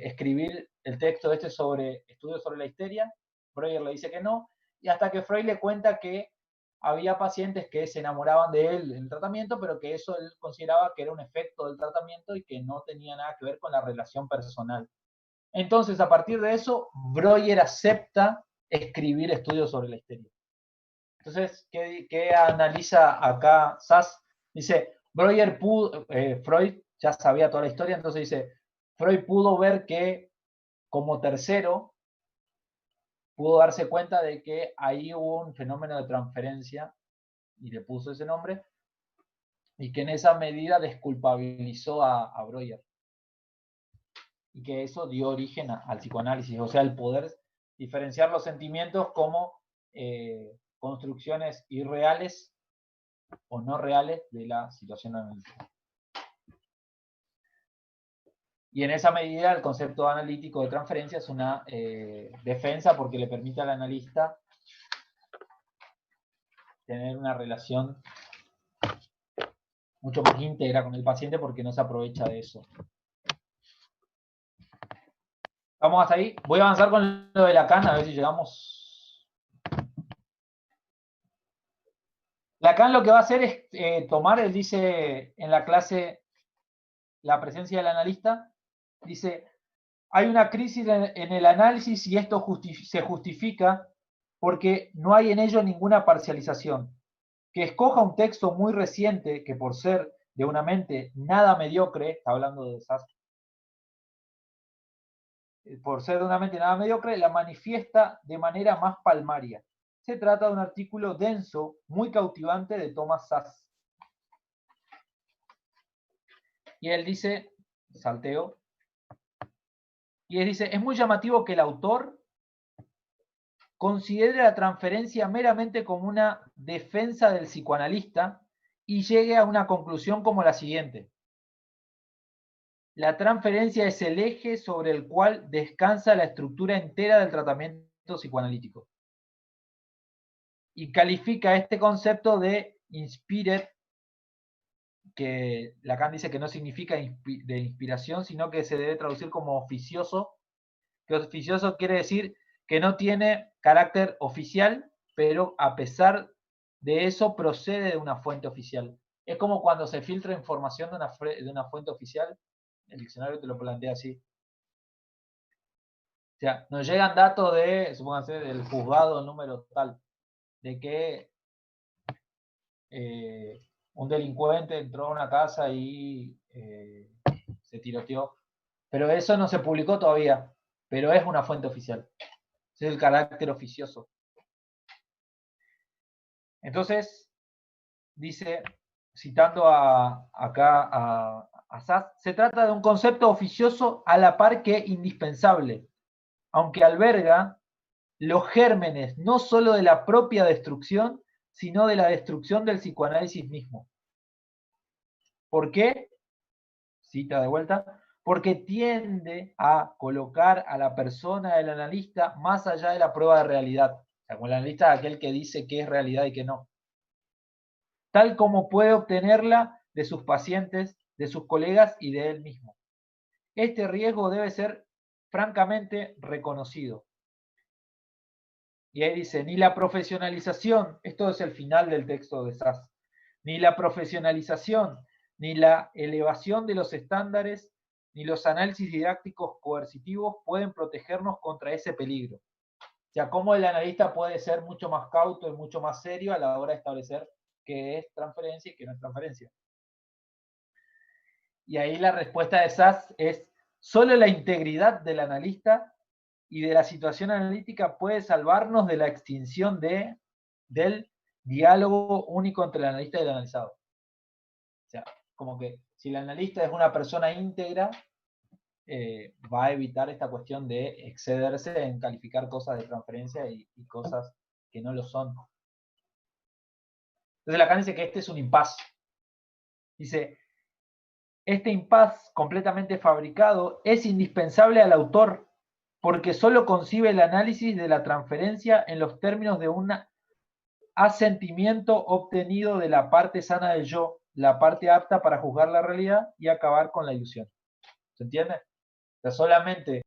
escribir el texto sobre estudios sobre la histeria. Breuer le dice que no, y hasta que Freud le cuenta que había pacientes que se enamoraban de él en el tratamiento, pero que eso él consideraba que era un efecto del tratamiento y que no tenía nada que ver con la relación personal. Entonces, a partir de eso, Breuer acepta escribir estudios sobre la histeria. Entonces, ¿qué analiza acá Sass? Dice, Freud ya sabía toda la historia, entonces dice, Freud pudo ver que como tercero, pudo darse cuenta de que ahí hubo un fenómeno de transferencia, y le puso ese nombre, y que en esa medida desculpabilizó a Breuer. y que eso dio origen al psicoanálisis, o sea, el poder diferenciar los sentimientos como construcciones irreales o no reales de la situación analítica. Y en esa medida el concepto analítico de transferencia es una defensa porque le permite al analista tener una relación mucho más íntegra con el paciente porque no se aprovecha de eso. ¿Vamos hasta ahí? Voy a avanzar con lo de Lacan, a ver si llegamos. Lacan lo que va a hacer es tomar, él dice en la clase, la presencia del analista, dice, hay una crisis en el análisis y esto se justifica porque no hay en ello ninguna parcialización. Que escoja un texto muy reciente que por ser de una mente nada mediocre, está hablando de esas, por ser de una mente nada mediocre, la manifiesta de manera más palmaria. Se trata de un artículo denso, muy cautivante de Thomas Szasz. Y él dice, salteo, y él dice, es muy llamativo que el autor considere la transferencia meramente como una defensa del psicoanalista y llegue a una conclusión como la siguiente. La transferencia es el eje sobre el cual descansa la estructura entera del tratamiento psicoanalítico. Y califica este concepto de inspired, que Lacan dice que no significa de inspiración, sino que se debe traducir como oficioso, que oficioso quiere decir que no tiene carácter oficial, pero a pesar de eso procede de una fuente oficial. Es como cuando se filtra información de una fuente oficial, el diccionario te lo plantea así. O sea, nos llegan datos de, supónganse, del juzgado número tal, de que un delincuente entró a una casa y se tiroteó. Pero eso no se publicó todavía, pero es una fuente oficial. Ese es el carácter oficioso. Entonces, dice, citando acá a Szasz, se trata de un concepto oficioso a la par que indispensable, aunque alberga los gérmenes no solo de la propia destrucción, sino de la destrucción del psicoanálisis mismo. ¿Por qué? Cita de vuelta. Porque tiende a colocar a la persona del analista más allá de la prueba de realidad. O sea, como el analista es aquel que dice qué es realidad y qué no. Tal como puede obtenerla de sus pacientes, de sus colegas y de él mismo. Este riesgo debe ser francamente reconocido. Y ahí dice, ni la profesionalización, esto es el final del texto de Szasz, ni la profesionalización, ni la elevación de los estándares, ni los análisis didácticos coercitivos pueden protegernos contra ese peligro. O sea, cómo el analista puede ser mucho más cauto y mucho más serio a la hora de establecer qué es transferencia y qué no es transferencia. Y ahí la respuesta de Szasz es, solo la integridad del analista y de la situación analítica puede salvarnos de la extinción del diálogo único entre el analista y el analizado. O sea, como que si el analista es una persona íntegra, va a evitar esta cuestión de excederse en calificar cosas de transferencia y cosas que no lo son. Entonces Lacan dice que este es un impas. Dice, este impas completamente fabricado es indispensable al autor porque solo concibe el análisis de la transferencia en los términos de un asentimiento obtenido de la parte sana del yo, la parte apta para juzgar la realidad y acabar con la ilusión. ¿Se entiende? O sea, solamente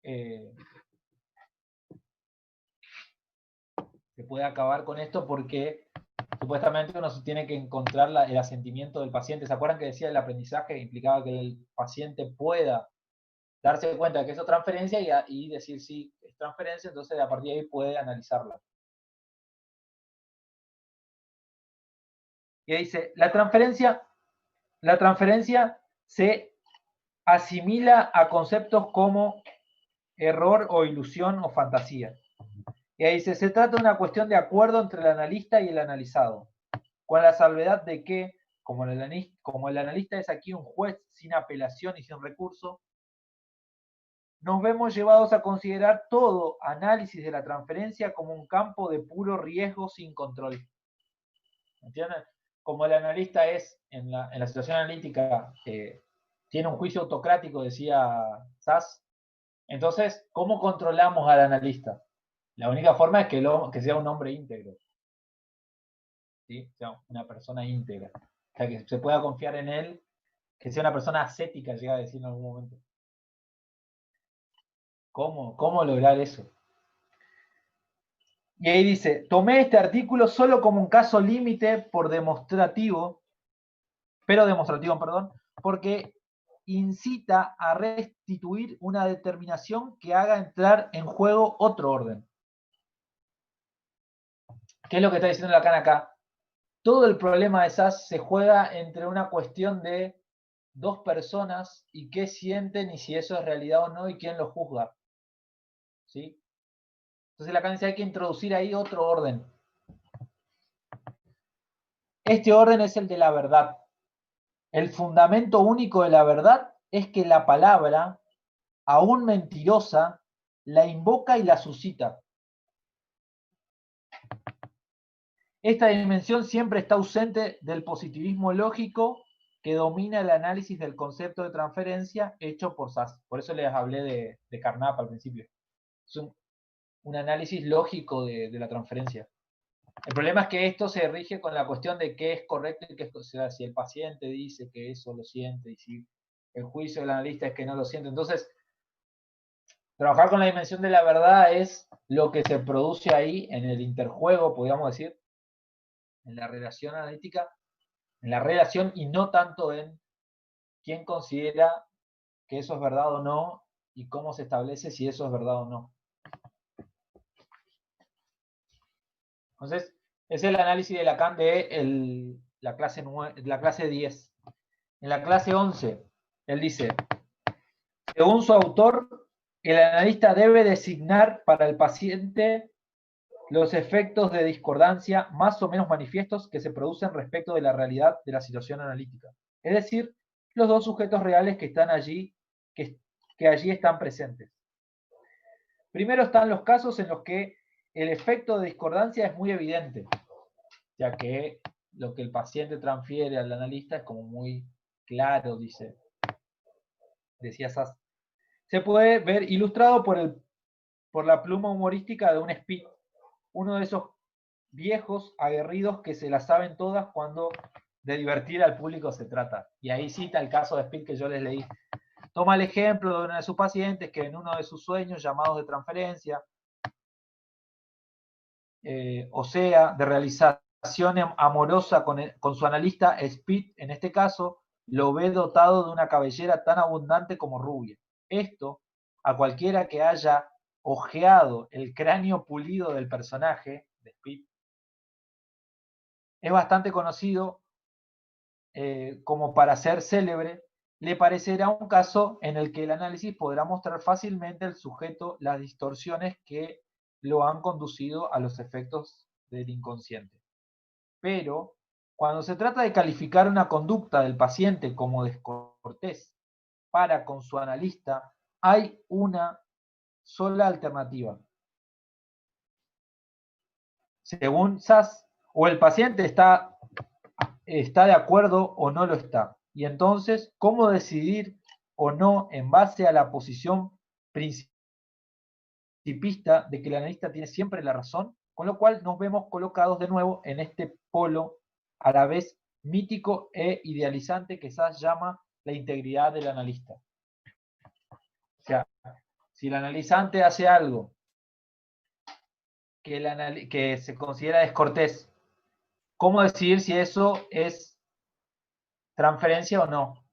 se puede acabar con esto porque supuestamente uno se tiene que encontrar el asentimiento del paciente. ¿Se acuerdan que decía el aprendizaje implicaba que el paciente pueda darse cuenta de que eso es transferencia y decir sí, es transferencia, entonces a partir de ahí puede analizarla? Y dice, la transferencia se asimila a conceptos como error o ilusión o fantasía. Y ahí dice, se trata de una cuestión de acuerdo entre el analista y el analizado, con la salvedad de que, como el analista es aquí un juez sin apelación y sin recurso, nos vemos llevados a considerar todo análisis de la transferencia como un campo de puro riesgo sin control. ¿Entienden? Como el analista es, en la situación analítica, tiene un juicio autocrático, decía Sass, entonces, ¿cómo controlamos al analista? La única forma es que sea un hombre íntegro. ¿Sí? Sea una persona íntegra. O sea, que se pueda confiar en él, que sea una persona ascética, llega a decir en algún momento. ¿Cómo lograr eso? Y ahí dice, tomé este artículo solo como un caso límite pero demostrativo, porque incita a restituir una determinación que haga entrar en juego otro orden. ¿Qué es lo que está diciendo Lacan acá? Todo el problema de Sass se juega entre una cuestión de dos personas y qué sienten y si eso es realidad o no y quién lo juzga. ¿Sí? Entonces Lacan dice, hay que introducir ahí otro orden. Este orden es el de la verdad. El fundamento único de la verdad es que la palabra, aún mentirosa, la invoca y la suscita. Esta dimensión siempre está ausente del positivismo lógico que domina el análisis del concepto de transferencia hecho por Sass. Por eso les hablé de Carnap al principio. Es un análisis lógico de la transferencia. El problema es que esto se rige con la cuestión de qué es correcto y qué es, o sea, si el paciente dice que eso lo siente y si el juicio del analista es que no lo siente. Entonces, trabajar con la dimensión de la verdad es lo que se produce ahí en el interjuego, podríamos decir, en la relación analítica, en la relación y no tanto en quién considera que eso es verdad o no y cómo se establece si eso es verdad o no. Entonces, ese es el análisis de Lacan de la clase 10. En la clase 11, él dice, según su autor, el analista debe designar para el paciente los efectos de discordancia más o menos manifiestos que se producen respecto de la realidad de la situación analítica. Es decir, los dos sujetos reales que están allí, que allí están presentes. Primero están los casos en los que el efecto de discordancia es muy evidente, ya que lo que el paciente transfiere al analista es como muy claro, decía Sass. Se puede ver ilustrado por la pluma humorística de un Spitz, uno de esos viejos aguerridos que se las saben todas cuando de divertir al público se trata. Y ahí cita el caso de Spitz que yo les leí. Toma el ejemplo de uno de sus pacientes que en uno de sus sueños llamados de transferencia, o sea, de realización amorosa con su analista, Spitz, en este caso, lo ve dotado de una cabellera tan abundante como rubia. Esto, a cualquiera que haya ojeado el cráneo pulido del personaje de Spitz, es bastante conocido como para ser célebre, le parecerá un caso en el que el análisis podrá mostrar fácilmente al sujeto las distorsiones que lo han conducido a los efectos del inconsciente. Pero, cuando se trata de calificar una conducta del paciente como descortés para con su analista, hay una sola alternativa. Según Sass, o el paciente está de acuerdo o no lo está. Y entonces, ¿cómo decidir o no en base a la posición principista de que el analista tiene siempre la razón? Con lo cual nos vemos colocados de nuevo en este polo a la vez mítico e idealizante que Sass llama la integridad del analista. O sea, si el analizante hace algo que se considera descortés, ¿cómo decidir si eso es transferencia o no?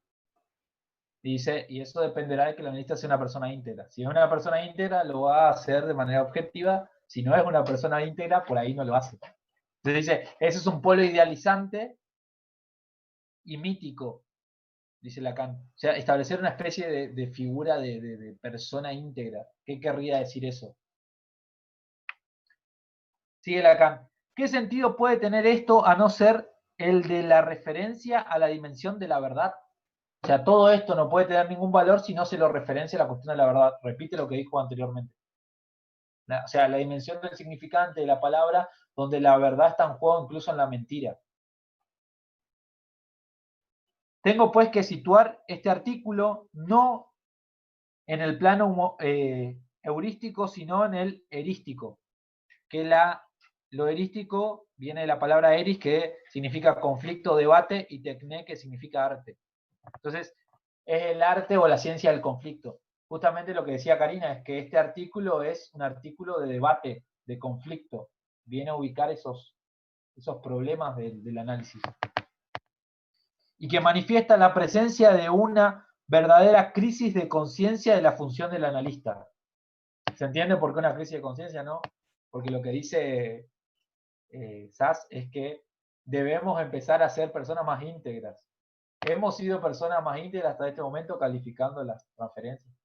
Dice, y eso dependerá de que el analista sea una persona íntegra. Si es una persona íntegra, lo va a hacer de manera objetiva. Si no es una persona íntegra, por ahí no lo hace. Entonces dice, ese es un polo idealizante y mítico, dice Lacan. O sea, establecer una especie de figura de persona íntegra. ¿Qué querría decir eso? Sigue Lacan. ¿Qué sentido puede tener esto a no ser el de la referencia a la dimensión de la verdad? O sea, todo esto no puede tener ningún valor si no se lo referencia a la cuestión de la verdad. Repite lo que dijo anteriormente. O sea, la dimensión del significante de la palabra, donde la verdad está en juego incluso en la mentira. Tengo pues que situar este artículo no en el plano heurístico, sino en el erístico. Que lo erístico viene de la palabra eris, que significa conflicto, debate, y tecné, que significa arte. Entonces, es el arte o la ciencia del conflicto. Justamente lo que decía Karina es que este artículo es un artículo de debate, de conflicto. Viene a ubicar esos problemas del análisis. Y que manifiesta la presencia de una verdadera crisis de conciencia de la función del analista. ¿Se entiende por qué una crisis de conciencia, no? Porque lo que dice Sass es que debemos empezar a ser personas más íntegras. Hemos sido personas más íntegras hasta este momento calificando las transferencias.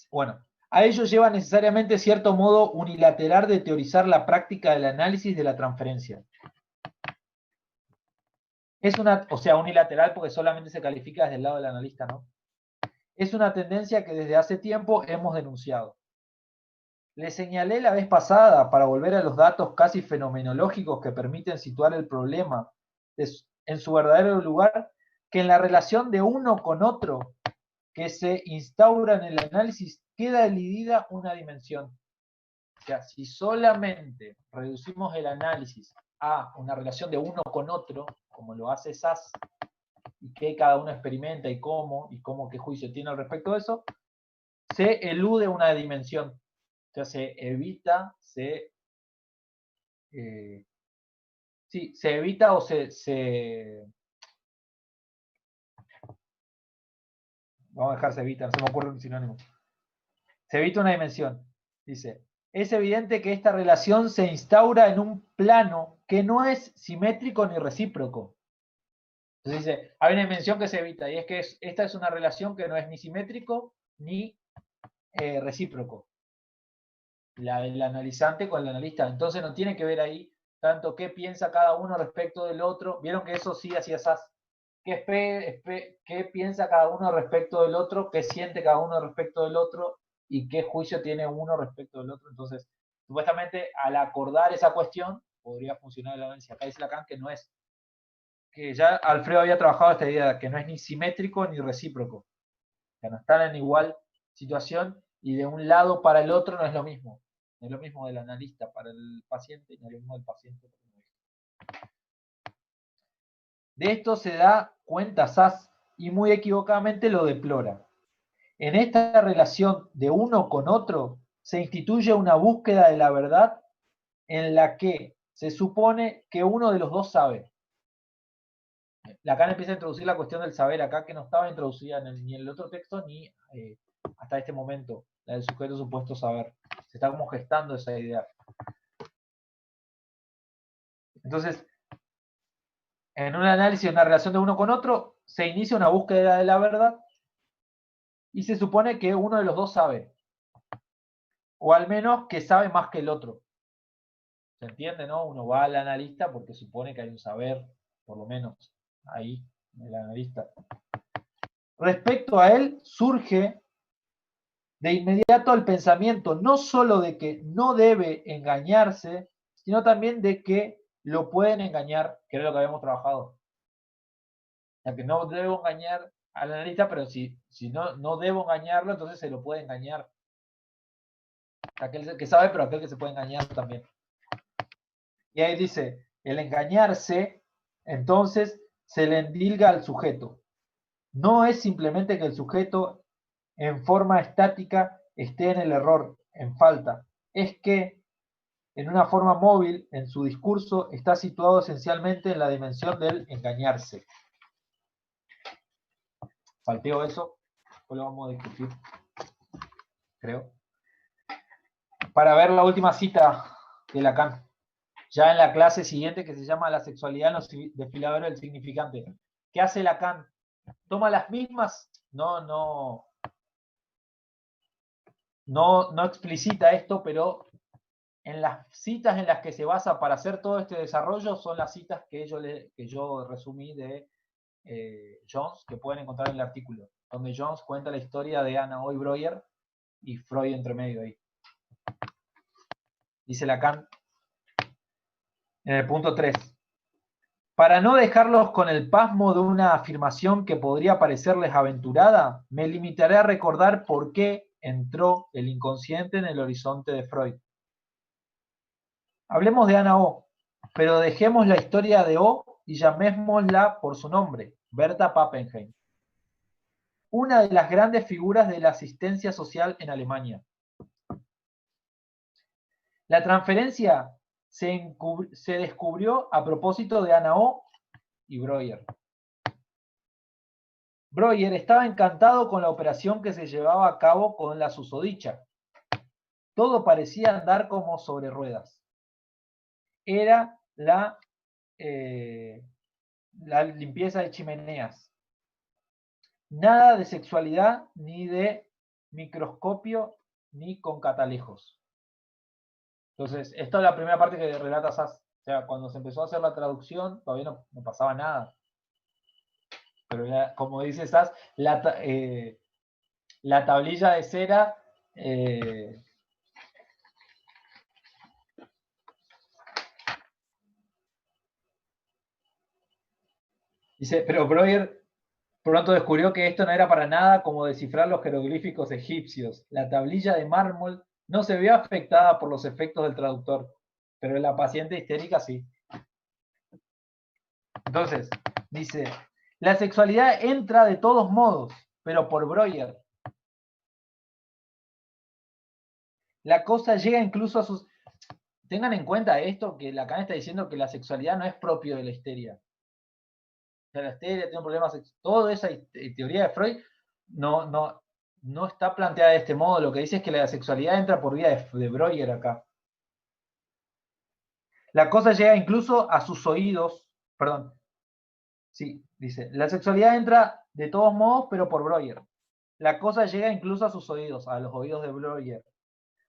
Bueno, a ello lleva necesariamente cierto modo unilateral de teorizar la práctica del análisis de la transferencia. O sea, unilateral porque solamente se califica desde el lado del analista, ¿no? Es una tendencia que desde hace tiempo hemos denunciado. Le señalé la vez pasada, para volver a los datos casi fenomenológicos que permiten situar el problema en su verdadero lugar, que en la relación de uno con otro que se instaura en el análisis queda elidida una dimensión. O sea, si solamente reducimos el análisis a una relación de uno con otro, como lo hace Sass, y que cada uno experimenta y cómo qué juicio tiene al respecto de eso, se elude una dimensión. O sea, se evita, se evita o vamos a dejar se evita, no se me ocurre un sinónimo. Se evita una dimensión. Dice, es evidente que esta relación se instaura en un plano que no es simétrico ni recíproco. Entonces dice, hay una dimensión que se evita, y es que esta es una relación que no es ni simétrico ni recíproco. La del analizante con el analista. Entonces no tiene que ver ahí tanto qué piensa cada uno respecto del otro. Vieron que eso sí hacía Sass. ¿Qué piensa cada uno respecto del otro? ¿Qué siente cada uno respecto del otro? ¿Y qué juicio tiene uno respecto del otro? Entonces, supuestamente, al acordar esa cuestión, podría funcionar el análisis. Acá dice Lacan que no es. Que ya Alfredo había trabajado esta idea, que no es ni simétrico ni recíproco. Que no están en igual situación y de un lado para el otro no es lo mismo. No es lo mismo del analista para el paciente y no es lo mismo del paciente para el analista. De esto se da cuenta Sass y muy equivocadamente lo deplora. En esta relación de uno con otro se instituye una búsqueda de la verdad en la que se supone que uno de los dos sabe. Lacan empieza a introducir la cuestión del saber acá, que no estaba introducida ni en el otro texto ni hasta este momento, la del sujeto supuesto saber. Se está como gestando esa idea. Entonces, en un análisis de una relación de uno con otro, se inicia una búsqueda de la verdad y se supone que uno de los dos sabe. O al menos que sabe más que el otro. ¿Se entiende, no? Uno va al analista porque supone que hay un saber, por lo menos, ahí, en el analista. Respecto a él, surge de inmediato el pensamiento no solo de que no debe engañarse, sino también de que lo pueden engañar, que era lo que habíamos trabajado. O sea, que no debo engañar al analista, pero si no debo engañarlo, entonces se lo puede engañar. Aquel que sabe, pero aquel que se puede engañar también. Y ahí dice, el engañarse, entonces, se le endilga al sujeto. No es simplemente que el sujeto en forma estática esté en el error, en falta. Es que en una forma móvil, en su discurso, está situado esencialmente en la dimensión del engañarse. Falteo eso, después lo vamos a discutir, creo. Para ver la última cita de Lacan, ya en la clase siguiente, que se llama La sexualidad en los desfiladeros del significante. ¿Qué hace Lacan? Toma las mismas, no explicita esto, pero en las citas en las que se basa para hacer todo este desarrollo son las citas que yo resumí de Jones, que pueden encontrar en el artículo, donde Jones cuenta la historia de Anna O y Breuer y Freud entre medio ahí. Dice Lacan en el punto 3. Para no dejarlos con el pasmo de una afirmación que podría parecerles aventurada, me limitaré a recordar por qué entró el inconsciente en el horizonte de Freud. Hablemos de Anna O, pero dejemos la historia de O y llamémosla por su nombre, Berta Pappenheim. Una de las grandes figuras de la asistencia social en Alemania. La transferencia se descubrió a propósito de Anna O y Breuer. Breuer estaba encantado con la operación que se llevaba a cabo con la susodicha. Todo parecía andar como sobre ruedas. Era la limpieza de chimeneas. Nada de sexualidad, ni de microscopio, ni con catalejos. Entonces, esta es la primera parte que relata Sass. O sea, cuando se empezó a hacer la traducción, todavía no pasaba nada. Pero como dice Sass, la tablilla de cera dice, pero Breuer pronto descubrió que esto no era para nada como descifrar los jeroglíficos egipcios. La tablilla de mármol no se vio afectada por los efectos del traductor, pero la paciente histérica sí. Entonces, dice, la sexualidad entra de todos modos, pero por Breuer. La cosa llega incluso a sus... Tengan en cuenta esto, que Lacan está diciendo que la sexualidad no es propio de la histeria. O sea, la histeria tiene un problema sexual. Toda esa teoría de Freud no está planteada de este modo. Lo que dice es que la sexualidad entra por vía de Breuer acá. La cosa llega incluso a sus oídos. Perdón. Sí, dice, la sexualidad entra de todos modos, pero por Breuer. La cosa llega incluso a sus oídos, a los oídos de Breuer.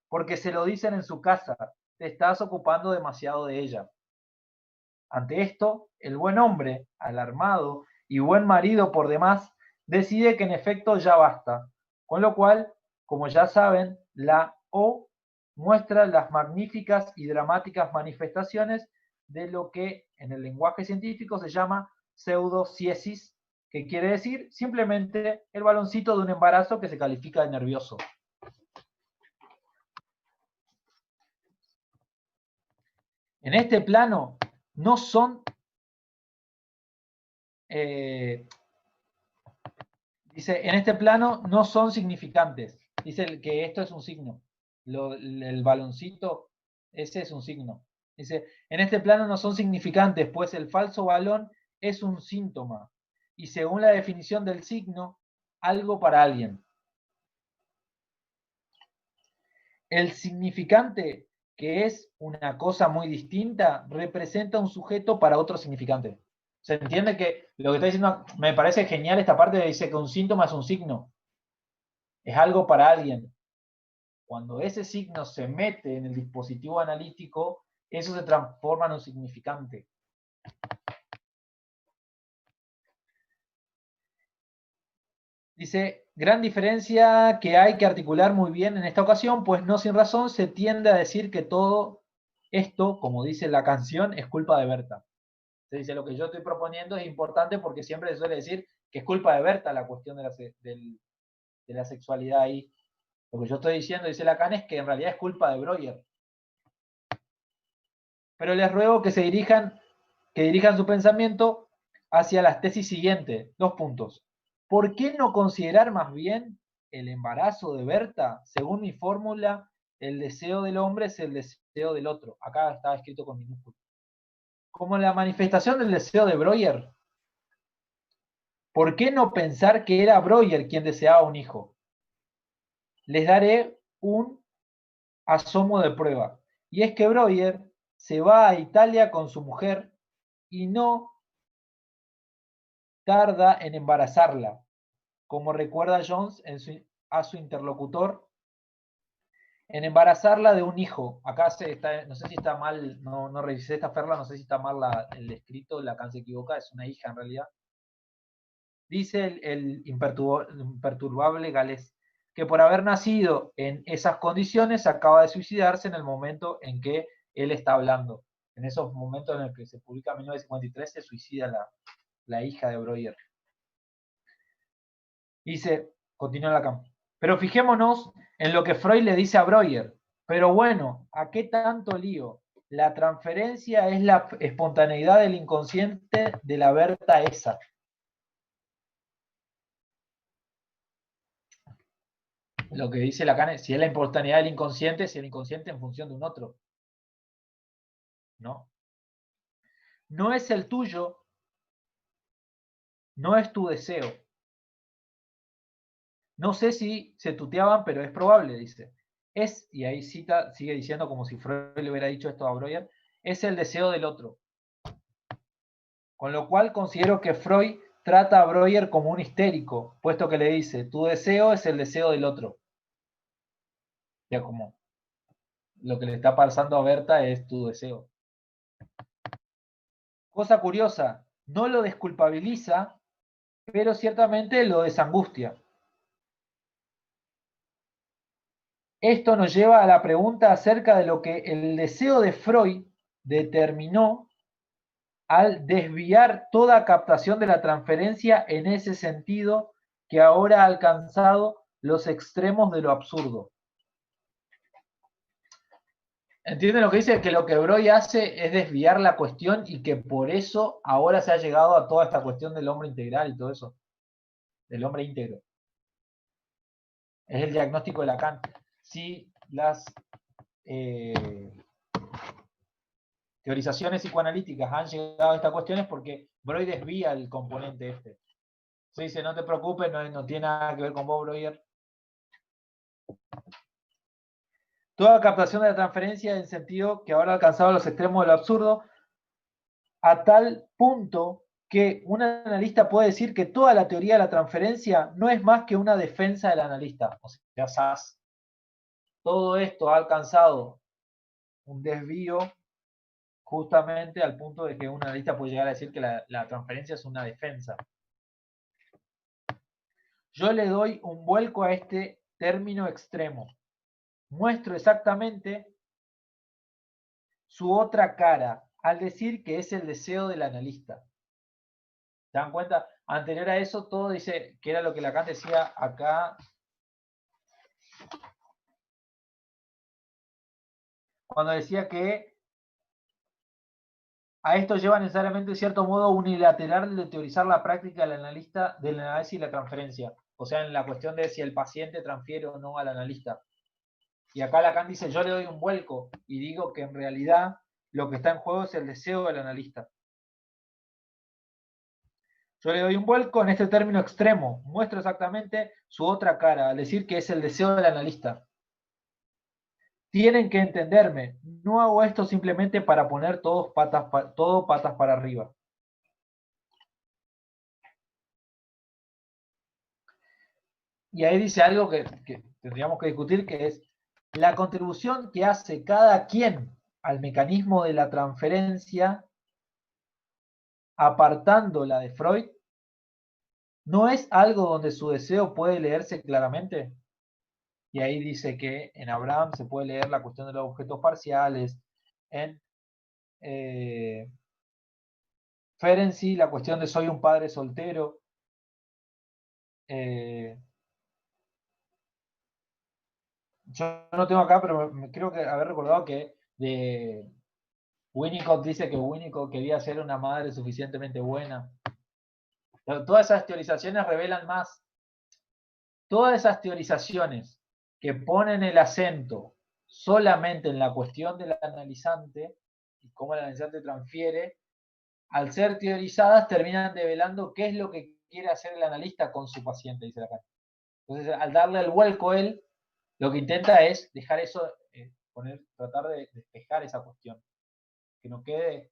Porque se lo dicen en su casa, te estás ocupando demasiado de ella. Ante esto, el buen hombre, alarmado y buen marido por demás, decide que en efecto ya basta. Con lo cual, como ya saben, la O muestra las magníficas y dramáticas manifestaciones de lo que en el lenguaje científico se llama pseudociesis, que quiere decir simplemente el baloncito de un embarazo que se califica de nervioso. En este plano no son, dice, en este plano no son significantes. Dice que esto es un signo. El baloncito, ese es un signo. Dice, en este plano no son significantes, pues el falso balón es un síntoma. Y según la definición del signo, algo para alguien. El significante, que es una cosa muy distinta, representa un sujeto para otro significante. ¿Se entiende que lo que está diciendo? Me parece genial esta parte de dice que un síntoma es un signo. Es algo para alguien. Cuando ese signo se mete en el dispositivo analítico, eso se transforma en un significante. Dice, gran diferencia que hay que articular muy bien en esta ocasión, pues no sin razón se tiende a decir que todo esto, como dice la canción, es culpa de Berta. Se dice, lo que yo estoy proponiendo es importante porque siempre se suele decir que es culpa de Berta la cuestión de la sexualidad ahí. Lo que yo estoy diciendo, dice Lacan, es que en realidad es culpa de Breuer. Pero les ruego que dirijan su pensamiento hacia las tesis siguientes. 2 puntos. ¿Por qué no considerar más bien el embarazo de Berta? Según mi fórmula, el deseo del hombre es el deseo del otro. Acá está escrito con minúsculas. Como la manifestación del deseo de Breuer. ¿Por qué no pensar que era Breuer quien deseaba un hijo? Les daré un asomo de prueba. Y es que Breuer se va a Italia con su mujer y no tarda en embarazarla, como recuerda Jones a su interlocutor en embarazarla de un hijo. Acá no sé si está mal, no revisé esta perla, no sé si está mal el escrito, la Lacan se equivoca, es una hija en realidad. Dice el imperturbable galés que por haber nacido en esas condiciones acaba de suicidarse en el momento en que él está hablando. En esos momentos en el que se publica en 1953 se suicida la hija de Breuer. Dice, continúa Lacan, pero fijémonos en lo que Freud le dice a Breuer. Pero bueno, ¿a qué tanto lío? La transferencia es la espontaneidad del inconsciente de la Berta esa. Lo que dice Lacan es si es la espontaneidad del inconsciente, si el inconsciente en función de un otro. No. No es el tuyo, no es tu deseo. No sé si se tuteaban, pero es probable, dice. Es, y ahí cita, sigue diciendo como si Freud le hubiera dicho esto a Breuer, es el deseo del otro. Con lo cual considero que Freud trata a Breuer como un histérico, puesto que le dice, tu deseo es el deseo del otro. Ya como lo que le está pasando a Berta es tu deseo. Cosa curiosa, no lo desculpabiliza, pero ciertamente lo desangustia. Esto nos lleva a la pregunta acerca de lo que el deseo de Freud determinó al desviar toda captación de la transferencia en ese sentido que ahora ha alcanzado los extremos de lo absurdo. ¿Entienden lo que dice? Que lo que Breuer hace es desviar la cuestión y que por eso ahora se ha llegado a toda esta cuestión del hombre integral y todo eso. Del hombre íntegro. Es el diagnóstico de Lacan. Si las teorizaciones psicoanalíticas han llegado a esta cuestión es porque Breuer desvía el componente este. Se dice, no te preocupes, no tiene nada que ver con vos, Breuer. Toda captación de la transferencia en sentido que ahora ha alcanzado los extremos de lo absurdo, a tal punto que un analista puede decir que toda la teoría de la transferencia no es más que una defensa del analista. O sea, SAS. Todo esto ha alcanzado un desvío justamente al punto de que un analista puede llegar a decir que la transferencia es una defensa. Yo le doy un vuelco a este término extremo. Muestro exactamente su otra cara al decir que es el deseo del analista. ¿Se dan cuenta? Anterior a eso, todo dice que era lo que Lacan decía acá. Cuando decía que a esto lleva necesariamente, de cierto modo, unilateral de teorizar la práctica del analista, del análisis y la transferencia. O sea, en la cuestión de si el paciente transfiere o no al analista. Y acá Lacan dice, yo le doy un vuelco y digo que en realidad lo que está en juego es el deseo del analista. Yo le doy un vuelco en este término extremo, muestro exactamente su otra cara, al decir que es el deseo del analista. Tienen que entenderme, no hago esto simplemente para poner todo patas para arriba. Y ahí dice algo que tendríamos que discutir, que es la contribución que hace cada quien al mecanismo de la transferencia, apartándola de Freud, ¿no es algo donde su deseo puede leerse claramente? Y ahí dice que en Abraham se puede leer la cuestión de los objetos parciales, en Ferenczi la cuestión de soy un padre soltero, yo no tengo acá, pero creo que haber recordado que de Winnicott dice que Winnicott quería ser una madre suficientemente buena. Pero todas esas teorizaciones revelan más. Todas esas teorizaciones que ponen el acento solamente en la cuestión del analizante y cómo el analizante transfiere, al ser teorizadas terminan develando qué es lo que quiere hacer el analista con su paciente, dice Lacan. Entonces, al darle el vuelco él, lo que intenta es dejar eso, tratar de despejar esa cuestión, que no quede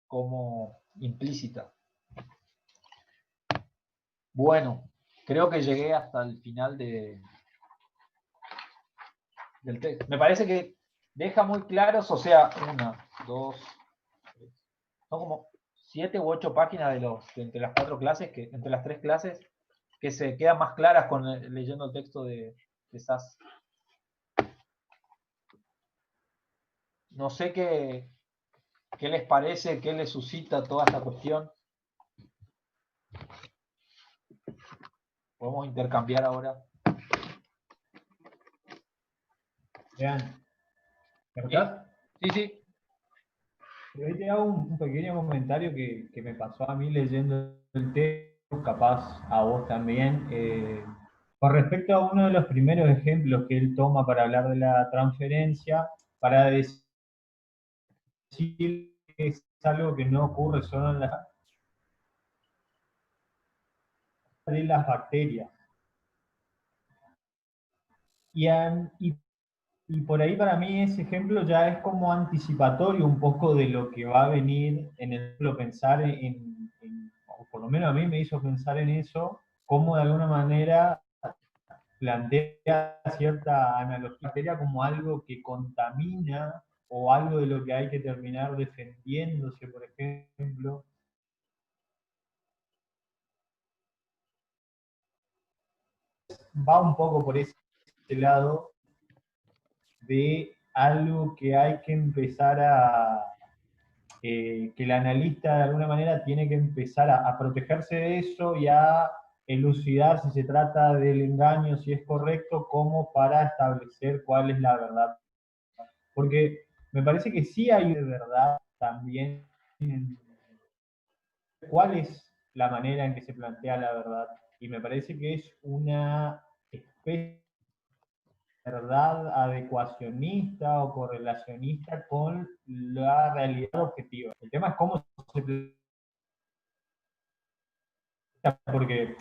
como implícita. Bueno, creo que llegué hasta el final de del texto. Me parece que deja muy claros, o sea, 1, 2, 3, son como 7 u 8 páginas entre las 4 clases, entre las 3 clases, que se quedan más claras leyendo el texto de Sass. No sé qué les parece, qué les suscita toda esta cuestión. Podemos intercambiar ahora. Vean, ¿me escuchás? Sí, sí. Pero ahí te hago un pequeño comentario que me pasó a mí leyendo el texto, capaz a vos también. Con respecto a uno de los primeros ejemplos que él toma para hablar de la transferencia, para decir que es algo que no ocurre solo en de las bacterias. Y por ahí para mí ese ejemplo ya es como anticipatorio un poco de lo que va a venir en el pensar o por lo menos a mí me hizo pensar en eso, cómo de alguna manera plantea cierta analogía como algo que contamina o algo de lo que hay que terminar defendiéndose, por ejemplo. Va un poco por ese lado de algo que hay que empezar que el analista de alguna manera tiene que empezar a protegerse de eso y a elucidar si se trata del engaño, si es correcto, como para establecer cuál es la verdad. Porque me parece que sí hay de verdad también cuál es la manera en que se plantea la verdad. Y me parece que es una especie verdad adecuacionista o correlacionista con la realidad objetiva. El tema es cómo se plantea, porque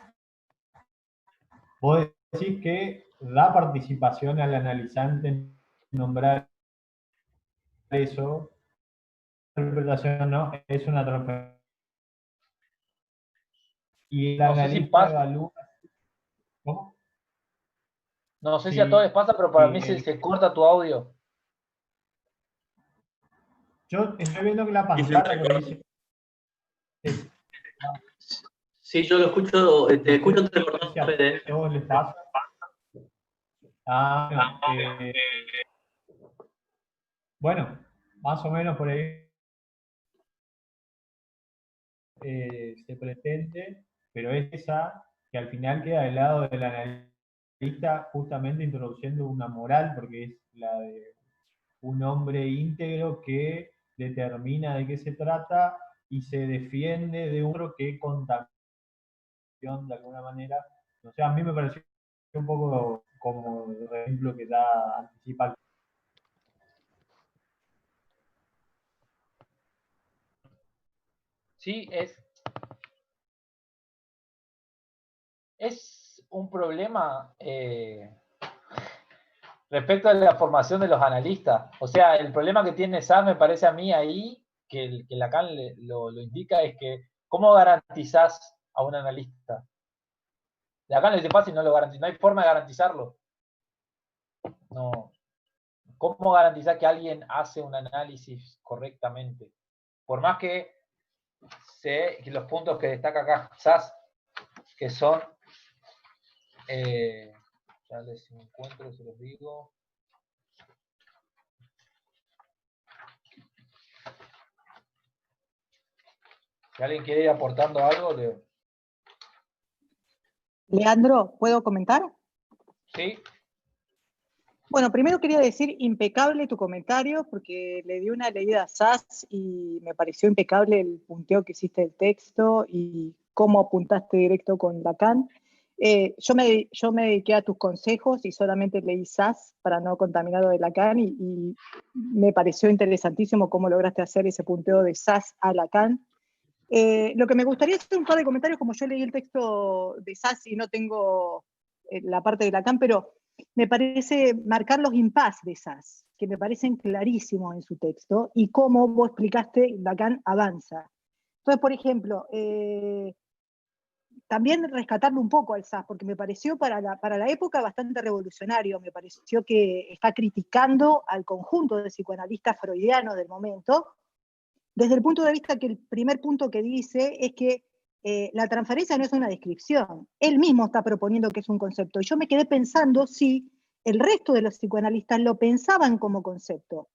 vos decís que da participación al analizante en nombrar eso, la interpretación no, es una transferencia. Y el No sé si analista pasa, evalúa. ¿Cómo? no sé si a todos Sí, les pasa, pero para mí sí, se corta tu audio. yo estoy viendo que la Y se pantalla por ahí entrecorta. se- Sí, yo lo escucho, te escucho no sé entrecortado, si a Fede. todos les pasa. Ah, bueno, más o menos por ahí se pretende, pero es esa que al final queda del lado del analista justamente introduciendo una moral, porque es la de un hombre íntegro que determina de qué se trata y se defiende de otro que contamina de alguna manera. O sea, a mí me pareció un poco como el ejemplo que da anticipa. Sí, es un problema respecto a la formación de los analistas. O sea, el problema que tiene Sass, me parece a mí ahí, que Lacan lo indica, es que ¿cómo garantizás a un analista? Lacan lo dice fácil, no hay forma de garantizarlo. No. ¿Cómo garantizar que alguien hace un análisis correctamente? Por más que los puntos que destaca acá Sass, que son, ya les encuentro, se los digo. Si alguien quiere ir aportando algo, Leandro, ¿puedo comentar? sí. Bueno, primero quería decir impecable tu comentario, porque le di una leída a Sass y me pareció impecable el punteo que hiciste del texto y cómo apuntaste directo con Lacan. Yo me dediqué a tus consejos y solamente leí Sass para no contaminar lo de Lacan y me pareció interesantísimo cómo lograste hacer ese punteo de Sass a Lacan. Lo que me gustaría hacer un par de comentarios, como yo leí el texto de Sass y no tengo la parte de Lacan, pero me parece marcar los impases de Sass, que me parecen clarísimos en su texto, y cómo vos explicaste, Lacan avanza. Entonces, por ejemplo, también rescatarlo un poco al SAS, porque me pareció para la época bastante revolucionario, me pareció que está criticando al conjunto de psicoanalistas freudianos del momento, desde el punto de vista que el primer punto que dice es que la transferencia no es una descripción, él mismo está proponiendo que es un concepto, y yo me quedé pensando si el resto de los psicoanalistas lo pensaban como concepto.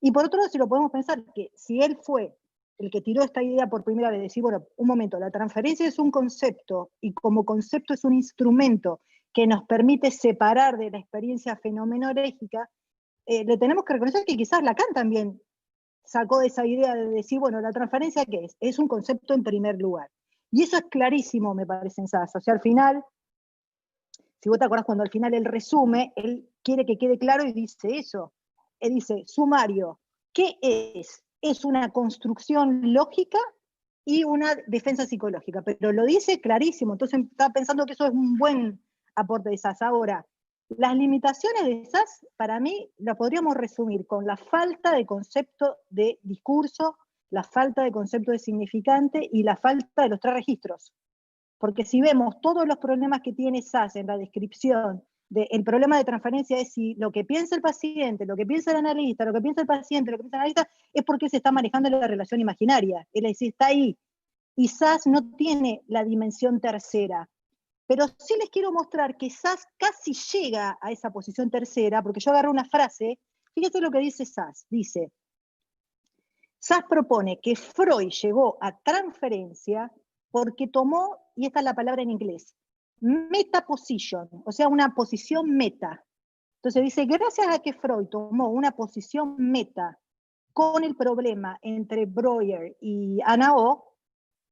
Y por otro lado, si lo podemos pensar, que si él fue el que tiró esta idea por primera vez, decir, bueno, un momento, la transferencia es un concepto, y como concepto es un instrumento que nos permite separar de la experiencia fenomenológica, le tenemos que reconocer que quizás Lacan también sacó de esa idea de decir, bueno, la transferencia, ¿qué es? Es un concepto en primer lugar. Y eso es clarísimo, me parece, en SAS. O sea, al final, si vos te acordás cuando al final él resume, él quiere que quede claro y dice eso. Él dice, sumario, ¿qué es? Es una construcción lógica y una defensa psicológica, pero lo dice clarísimo, entonces estaba pensando que eso es un buen aporte de SAS. Ahora, las limitaciones de SAS, para mí, las podríamos resumir con la falta de concepto de discurso, la falta de concepto de significante y la falta de los 3 registros. Porque si vemos todos los problemas que tiene SAS en la descripción, el problema de transferencia es si lo que piensa el paciente, lo que piensa el analista, lo que piensa el paciente, lo que piensa el analista, es porque se está manejando la relación imaginaria. Es decir, está ahí. Y SAS no tiene la dimensión tercera. Pero sí les quiero mostrar que SAS casi llega a esa posición tercera, porque yo agarré una frase, fíjense lo que dice SAS. Dice, SAS propone que Freud llegó a transferencia porque tomó, y esta es la palabra en inglés, meta position, o sea, una posición meta. Entonces dice, gracias a que Freud tomó una posición meta con el problema entre Breuer y Anao,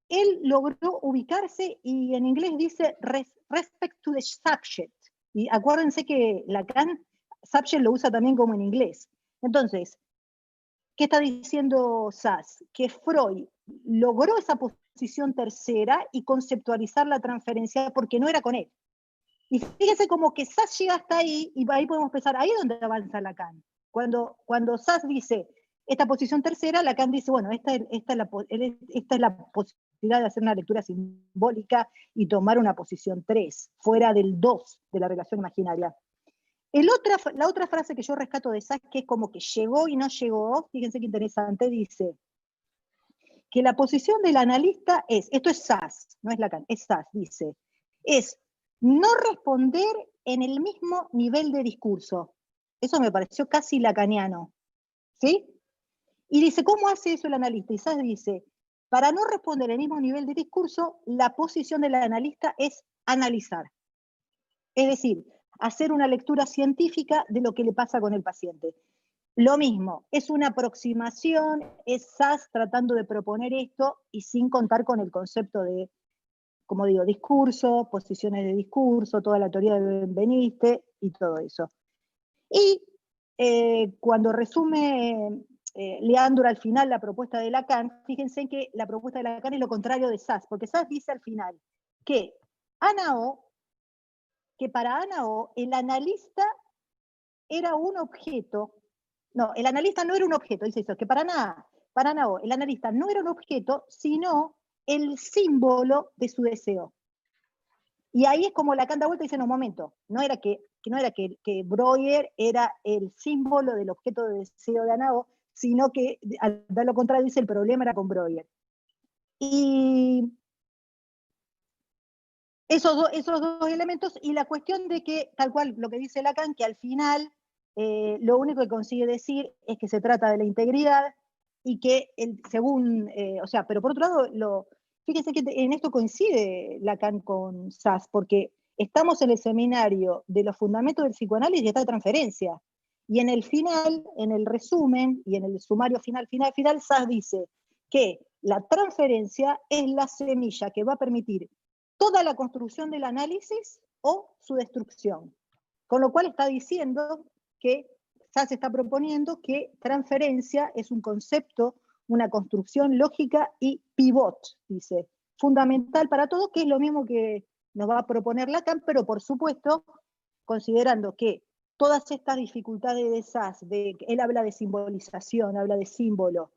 él logró ubicarse, y en inglés dice respect to the subject. Y acuérdense que Lacan, subject lo usa también como en inglés. Entonces, ¿qué está diciendo SAS? Que Freud logró esa posición tercera y conceptualizar la transferencia porque no era con él. Y fíjese como que SAS llega hasta ahí, y ahí podemos pensar, ahí es donde avanza Lacan. Cuando SAS dice esta posición tercera, Lacan dice, bueno, esta es la posibilidad de hacer una lectura simbólica y tomar una posición 3, fuera del 2 de la relación imaginaria. La otra frase que yo rescato de SAS, que es como que llegó y no llegó, fíjense qué interesante, dice que la posición del analista es, esto es SAS, no es Lacan, es SAS, dice, es no responder en el mismo nivel de discurso. Eso me pareció casi lacaniano, ¿sí? Y dice, ¿cómo hace eso el analista? Y SAS dice, para no responder en el mismo nivel de discurso, la posición del analista es analizar. Es decir, hacer una lectura científica de lo que le pasa con el paciente. Lo mismo, es una aproximación, es SAS tratando de proponer esto y sin contar con el concepto de, como digo, discurso, posiciones de discurso, toda la teoría de Benveniste y todo eso. Y cuando resume Leandro al final la propuesta de Lacan, fíjense que la propuesta de Lacan es lo contrario de SAS, porque SAS dice al final que para Anao el analista era un objeto. No, el analista no era un objeto, dice eso, que para Anao el analista no era un objeto, sino el símbolo de su deseo. Y ahí es como Lacan da vuelta y dice, no, un momento, no era que Breuer era el símbolo del objeto de deseo de Anao, sino que, al dar lo contrario, dice, el problema era con Breuer. Y esos dos elementos, y la cuestión de que, tal cual lo que dice Lacan, que al final lo único que consigue decir es que se trata de la integridad, y que pero por otro lado, fíjense que en esto coincide Lacan con SAS, porque estamos en el seminario de los fundamentos del psicoanálisis y esta transferencia. Y en el final, en el resumen, y en el sumario final, SAS dice que la transferencia es la semilla que va a permitir toda la construcción del análisis o su destrucción. Con lo cual está diciendo que SAS está proponiendo que transferencia es un concepto, una construcción lógica y pivot, dice, fundamental para todos, que es lo mismo que nos va a proponer Lacan, pero por supuesto, considerando que todas estas dificultades de SAS, él habla de simbolización, habla de símbolo,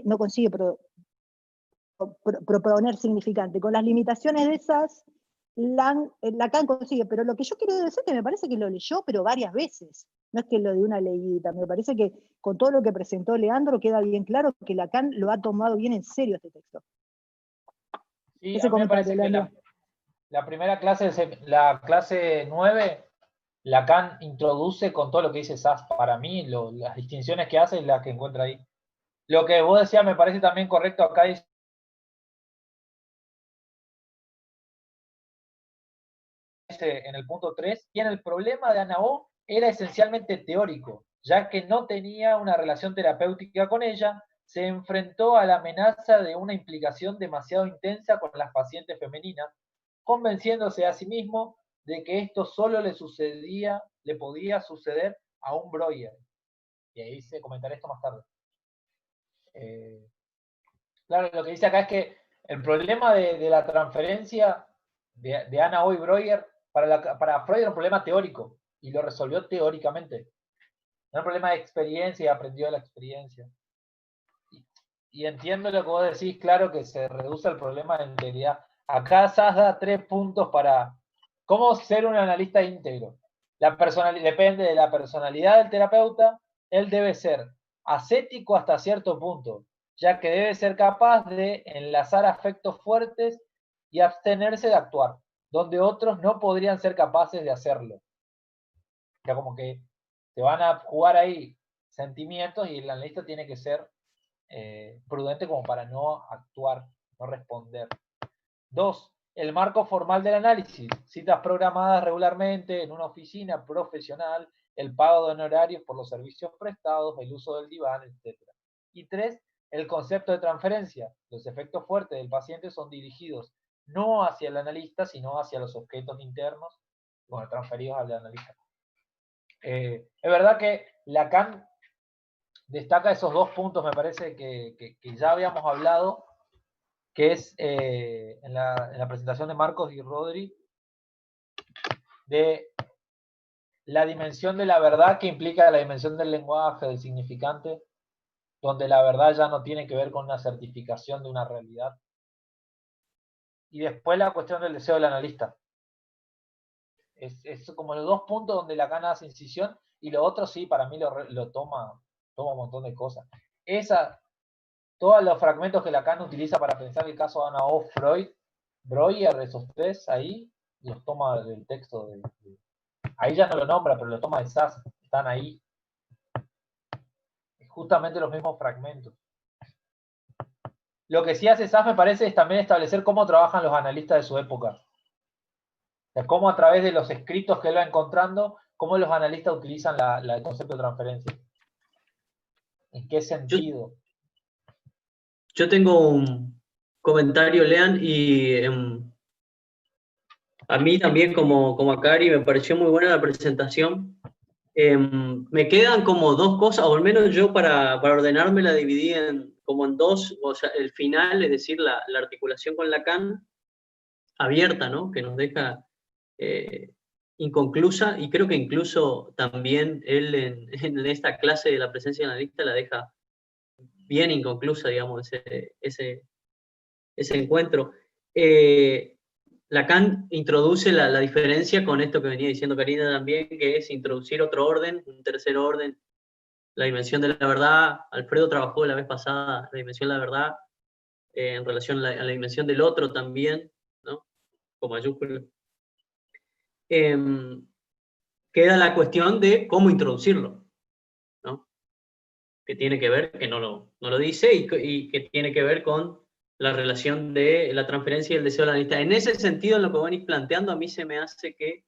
no consigue proponer significante. Con las limitaciones de esas, Lacan consigue, pero lo que yo quiero decir es que me parece que lo leyó, pero varias veces. No es que lo de una leidita, me parece que con todo lo que presentó Leandro queda bien claro que Lacan lo ha tomado bien en serio este texto. Sí, a mí me parece que la primera clase, la clase 9, Lacan introduce con todo lo que dice Sass. Para mí, las distinciones que hace es las que encuentra ahí. Lo que vos decías me parece también correcto acá, dice en el punto 3, y en el problema de Ana O era esencialmente teórico, ya que no tenía una relación terapéutica con ella, se enfrentó a la amenaza de una implicación demasiado intensa con las pacientes femeninas, convenciéndose a sí mismo de que esto solo le podía suceder a un Breuer. Y ahí se comentará esto más tarde. Claro, lo que dice acá es que el problema de la transferencia de Ana O y Breuer, para Freud era un problema teórico, y lo resolvió teóricamente. No era un problema de experiencia y aprendió de la experiencia. Y entiendo lo que vos decís, claro que se reduce el problema de integridad. Acá Sass da 3 puntos para cómo ser un analista íntegro. Depende de la personalidad del terapeuta, él debe ser ascético hasta cierto punto, ya que debe ser capaz de enlazar afectos fuertes y abstenerse de actuar, donde otros no podrían ser capaces de hacerlo. Ya como que te van a jugar ahí sentimientos y el analista tiene que ser prudente como para no actuar, no responder. 2. El marco formal del análisis. Citas programadas regularmente en una oficina profesional, el pago de honorarios por los servicios prestados, el uso del diván, etc. Y 3. El concepto de transferencia. Los efectos fuertes del paciente son dirigidos no hacia el analista, sino hacia los objetos internos, bueno, transferidos al analista. Es verdad que Lacan destaca esos 2 puntos, me parece que ya habíamos hablado, que es en la presentación de Marcos y Rodri, de la dimensión de la verdad que implica la dimensión del lenguaje, del significante, donde la verdad ya no tiene que ver con una certificación de una realidad. Y después la cuestión del deseo del analista. Es como los 2 puntos donde Lacan hace incisión, y lo otro sí, para mí lo toma un montón de cosas. Todos los fragmentos que Lacan utiliza para pensar el caso de Ana O, Freud, Breuer, esos 3 ahí, los toma del texto. Ahí ya no lo nombra, pero lo toma de Sass, están ahí. Es justamente los mismos fragmentos. Lo que sí hace Sass, me parece, es también establecer cómo trabajan los analistas de su época. O sea, cómo a través de los escritos que él va encontrando, cómo los analistas utilizan el concepto de transferencia. ¿En qué sentido? Yo tengo un comentario, Lean, y a mí también, como a Cari, me pareció muy buena la presentación. Me quedan como 2 cosas, o al menos yo para ordenarme la dividí como en 2, o sea, el final, es decir, la articulación con Lacan, abierta, ¿no? Que nos deja inconclusa, y creo que incluso también él en esta clase de la presencia analista la deja bien inconclusa, digamos, ese encuentro. Lacan introduce la diferencia con esto que venía diciendo Karina también, que es introducir otro orden, un tercer orden, la dimensión de la verdad. Alfredo trabajó la vez pasada la dimensión de la verdad en relación a la dimensión del otro también, ¿no? Con mayúsculas. Queda la cuestión de cómo introducirlo, ¿no? Que tiene que ver, que no lo dice, y que tiene que ver con la relación de la transferencia y el deseo de la analista. En ese sentido, en lo que venís planteando, a mí se me hace que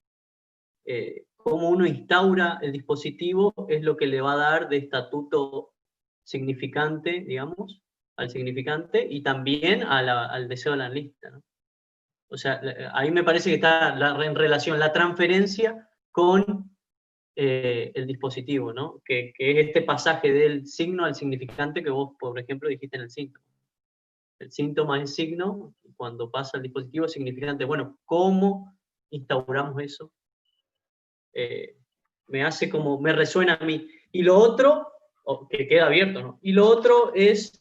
cómo uno instaura el dispositivo es lo que le va a dar de estatuto significante, digamos, al significante, y también al deseo del analista, ¿no? O sea, ahí me parece que está en relación la transferencia con el dispositivo, ¿no? Que es este pasaje del signo al significante que vos, por ejemplo, dijiste en el síntoma. El síntoma es signo, cuando pasa el dispositivo es significante. Bueno, ¿cómo instauramos eso? Me resuena a mí. Y lo otro, que queda abierto, ¿no? Y lo otro es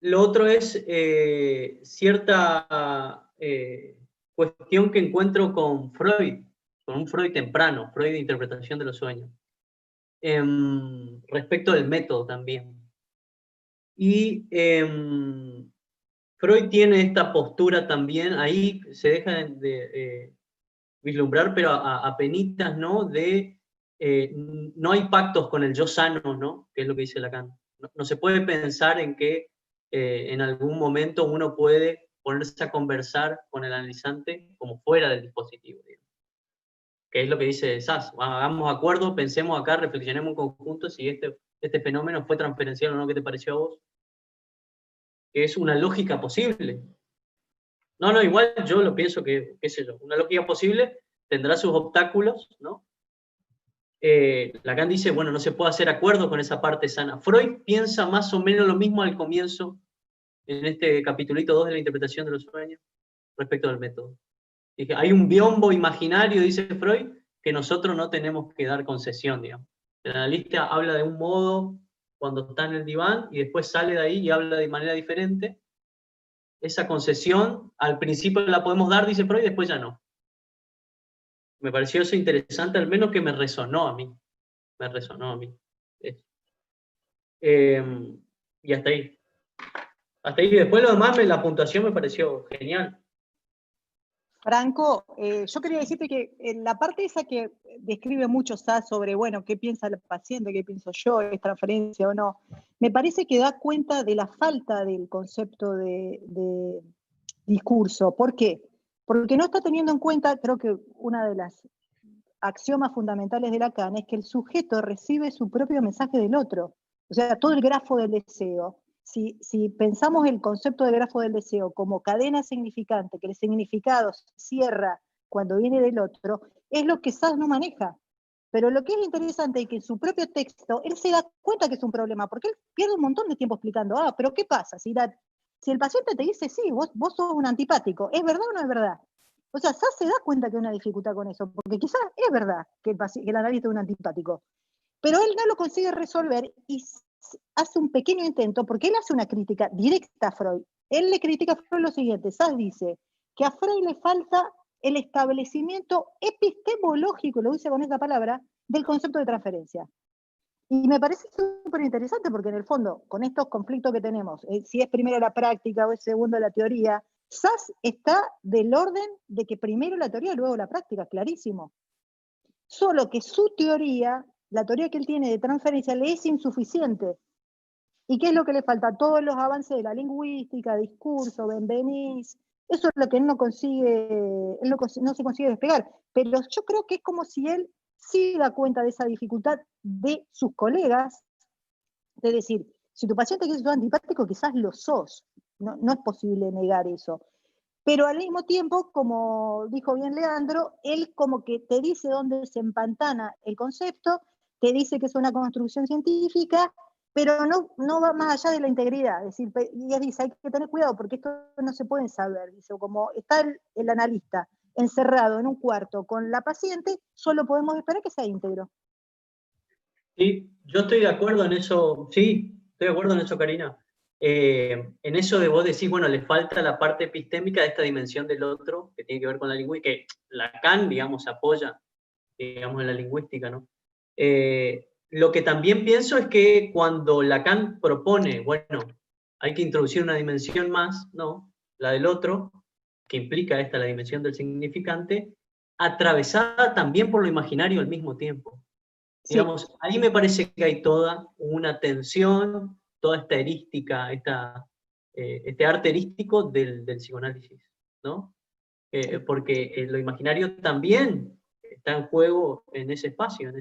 Lo otro es cierta cuestión que encuentro con Freud, con un Freud temprano, Freud de interpretación de los sueños, respecto del método también. Y Freud tiene esta postura también, ahí se deja de vislumbrar, pero a penitas, ¿no? No hay pactos con el yo sano, ¿no? Que es lo que dice Lacan. No se puede pensar en que en algún momento uno puede ponerse a conversar con el analizante como fuera del dispositivo, digamos. Que es lo que dice Sass. Hagamos acuerdo, pensemos acá, reflexionemos en conjunto si este fenómeno fue transferencial o no. ¿Qué te pareció a vos? Que es una lógica posible. No, igual yo lo pienso que, qué sé yo, una lógica posible tendrá sus obstáculos, ¿no? Lacan dice, bueno, no se puede hacer acuerdo con esa parte sana. Freud piensa más o menos lo mismo al comienzo, en este capitulito 2 de la interpretación de los sueños, respecto al método. Dije, hay un biombo imaginario, dice Freud, que nosotros no tenemos que dar concesión, digamos. El analista habla de un modo cuando está en el diván y después sale de ahí y habla de manera diferente. Esa concesión al principio la podemos dar, dice Freud, y después ya no. Me pareció eso interesante, al menos que me resonó a mí. Me resonó a mí. Y hasta ahí. Hasta ahí. Después lo demás, la puntuación me pareció genial. Franco, yo quería decirte que en la parte esa que describe mucho Sass sobre, bueno, qué piensa el paciente, qué pienso yo, es transferencia o no, me parece que da cuenta de la falta del concepto de discurso. ¿Por qué? Porque no está teniendo en cuenta, creo que una de las axiomas fundamentales de Lacan es que el sujeto recibe su propio mensaje del otro. O sea, todo el grafo del deseo. Si pensamos el concepto de grafo del deseo como cadena significante, que el significado se cierra cuando viene del otro, es lo que Sass no maneja. Pero lo que es interesante es que en su propio texto, él se da cuenta que es un problema, porque él pierde un montón de tiempo explicando, pero ¿qué pasa? Si el paciente te dice, sí, vos sos un antipático, ¿es verdad o no es verdad? O sea, Sass se da cuenta que hay una dificultad con eso, porque quizás es verdad que el analista es un antipático, pero él no lo consigue resolver y hace un pequeño intento, porque él hace una crítica directa a Freud. Él le critica a Freud lo siguiente, Sass dice que a Freud le falta el establecimiento epistemológico, lo dice con esa palabra, del concepto de transferencia. Y me parece súper interesante porque en el fondo, con estos conflictos que tenemos, si es primero la práctica o es segundo la teoría, Sass está del orden de que primero la teoría y luego la práctica, clarísimo. Solo que su teoría, la teoría que él tiene de transferencia, le es insuficiente. ¿Y qué es lo que le falta? Todos los avances de la lingüística, discurso, Benveniste, eso es lo que él no consigue, no se consigue despegar. Pero yo creo que es como si él sí da cuenta de esa dificultad de sus colegas, de decir, si tu paciente quiere ser antipático, quizás lo sos, no es posible negar eso. Pero al mismo tiempo, como dijo bien Leandro, él como que te dice dónde se empantana el concepto, te dice que es una construcción científica, pero no va más allá de la integridad. Es decir, y él dice, hay que tener cuidado porque esto no se puede saber. Dice, como está el analista encerrado en un cuarto con la paciente, solo podemos esperar que sea íntegro. Sí, yo estoy de acuerdo en eso, sí, estoy de acuerdo en eso, Karina. En eso de vos decís, bueno, le falta la parte epistémica de esta dimensión del otro, que tiene que ver con la lingüística, que Lacan, digamos, apoya, digamos, en la lingüística, ¿no? Lo que también pienso es que cuando Lacan propone, bueno, hay que introducir una dimensión más, ¿no? La del otro, que implica esta, la dimensión del significante, atravesada también por lo imaginario al mismo tiempo. Sí. Digamos, ahí me parece que hay toda una tensión, toda esta erística, este arte erístico del psicoanálisis, ¿no? Porque lo imaginario también está en juego en ese espacio.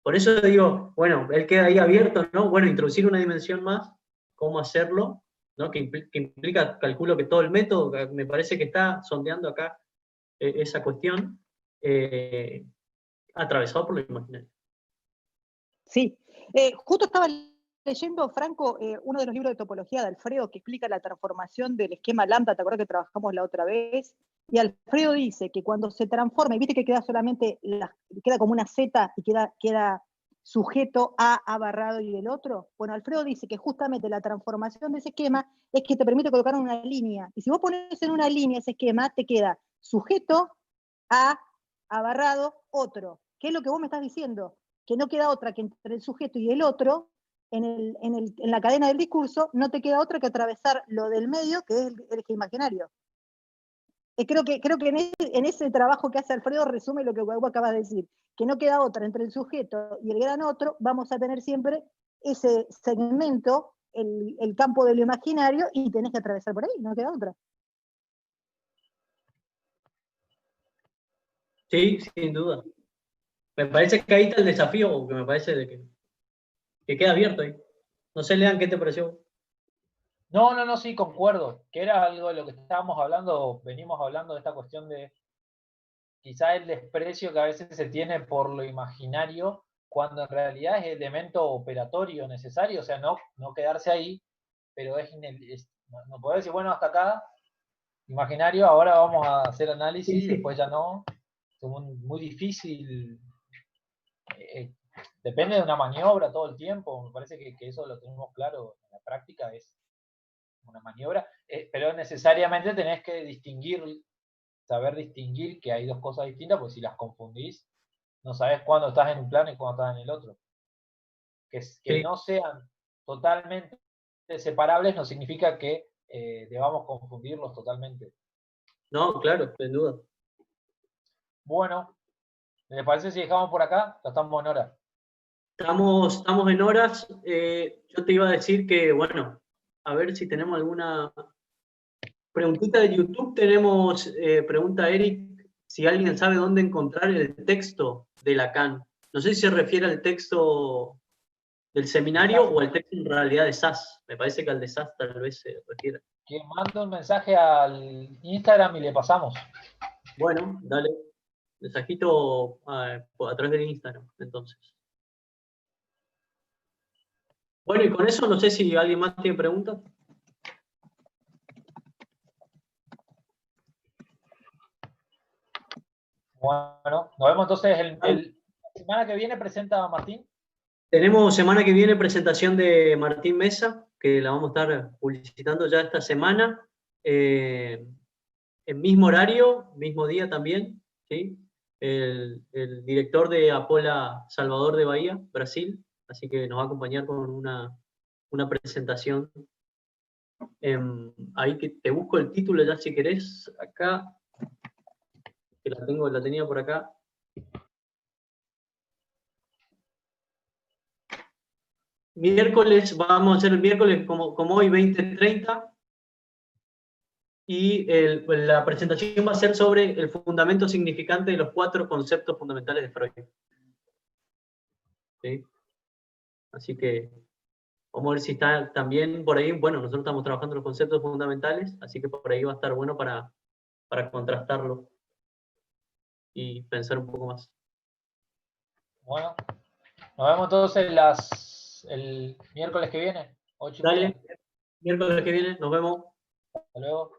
Por eso digo, bueno, él queda ahí abierto, ¿no? Bueno, introducir una dimensión más, cómo hacerlo, ¿no? Que implica, calculo que todo el método, me parece que está sondeando acá esa cuestión, atravesado por lo imaginario. Sí, justo estaba leyendo, Franco, uno de los libros de topología de Alfredo que explica la transformación del esquema lambda, ¿te acuerdas que trabajamos la otra vez? Y Alfredo dice que cuando se transforma, y viste que queda solamente, queda como una Z y queda sujeto A barrado y el otro? Bueno, Alfredo dice que justamente la transformación de ese esquema es que te permite colocar una línea. Y si vos pones en una línea ese esquema, te queda sujeto A barrado, otro. ¿Qué es lo que vos me estás diciendo? Que no queda otra que entre el sujeto y el otro, en la cadena del discurso, no te queda otra que atravesar lo del medio, que es el eje imaginario. Creo que en ese trabajo que hace Alfredo resume lo que vos acabas de decir, que no queda otra entre el sujeto y el gran otro, vamos a tener siempre ese segmento, el campo de lo imaginario, y tenés que atravesar por ahí, no queda otra. Sí, sin duda. Me parece que ahí está el desafío, que me parece de que queda abierto ahí. No sé, Lean, ¿qué te pareció? No, sí, concuerdo, que era algo de lo que estábamos hablando, venimos hablando de esta cuestión de quizá el desprecio que a veces se tiene por lo imaginario, cuando en realidad es elemento operatorio necesario, o sea, no quedarse ahí, pero no poder decir, bueno, hasta acá, imaginario, ahora vamos a hacer análisis, Sí. después ya no, es muy difícil, depende de una maniobra todo el tiempo, me parece que eso lo tenemos claro en la práctica, es una maniobra, pero necesariamente tenés que saber distinguir que hay dos cosas distintas, porque si las confundís, no sabes cuándo estás en un plano y cuándo estás en el otro. Que Sí. no sean totalmente separables no significa que debamos confundirlos totalmente. No, claro, sin duda. Bueno, ¿les parece si dejamos por acá? Ya estamos en hora. Estamos en horas. Yo te iba a decir que, bueno, a ver si tenemos alguna preguntita de YouTube. Tenemos, pregunta Eric, si alguien sabe dónde encontrar el texto de Lacan. No sé si se refiere al texto del seminario o al texto en realidad de SAS. Me parece que al de SAS tal vez se refiere. Que manda un mensaje al Instagram y le pasamos. Bueno, dale. Mensajito a través del Instagram, entonces. Bueno, y con eso no sé si alguien más tiene preguntas. Bueno, nos vemos entonces la semana que viene presenta Martín. Tenemos semana que viene presentación de Martín Mesa, que la vamos a estar publicitando ya esta semana. En mismo horario, mismo día también, ¿sí? El director de Apola Salvador de Bahía, Brasil, así que nos va a acompañar con una presentación. Ahí que te busco el título ya si querés, acá, que la tenía por acá. Miércoles, vamos a hacer el miércoles como hoy, 20:30. Y la presentación va a ser sobre el fundamento significante de los 4 conceptos fundamentales de Freud. ¿Sí? Así que vamos a ver si está también por ahí. Bueno, nosotros estamos trabajando los conceptos fundamentales, así que por ahí va a estar bueno para contrastarlo y pensar un poco más. Bueno, nos vemos entonces el miércoles que viene, 8:30. Dale, miércoles que viene, nos vemos. Hasta luego.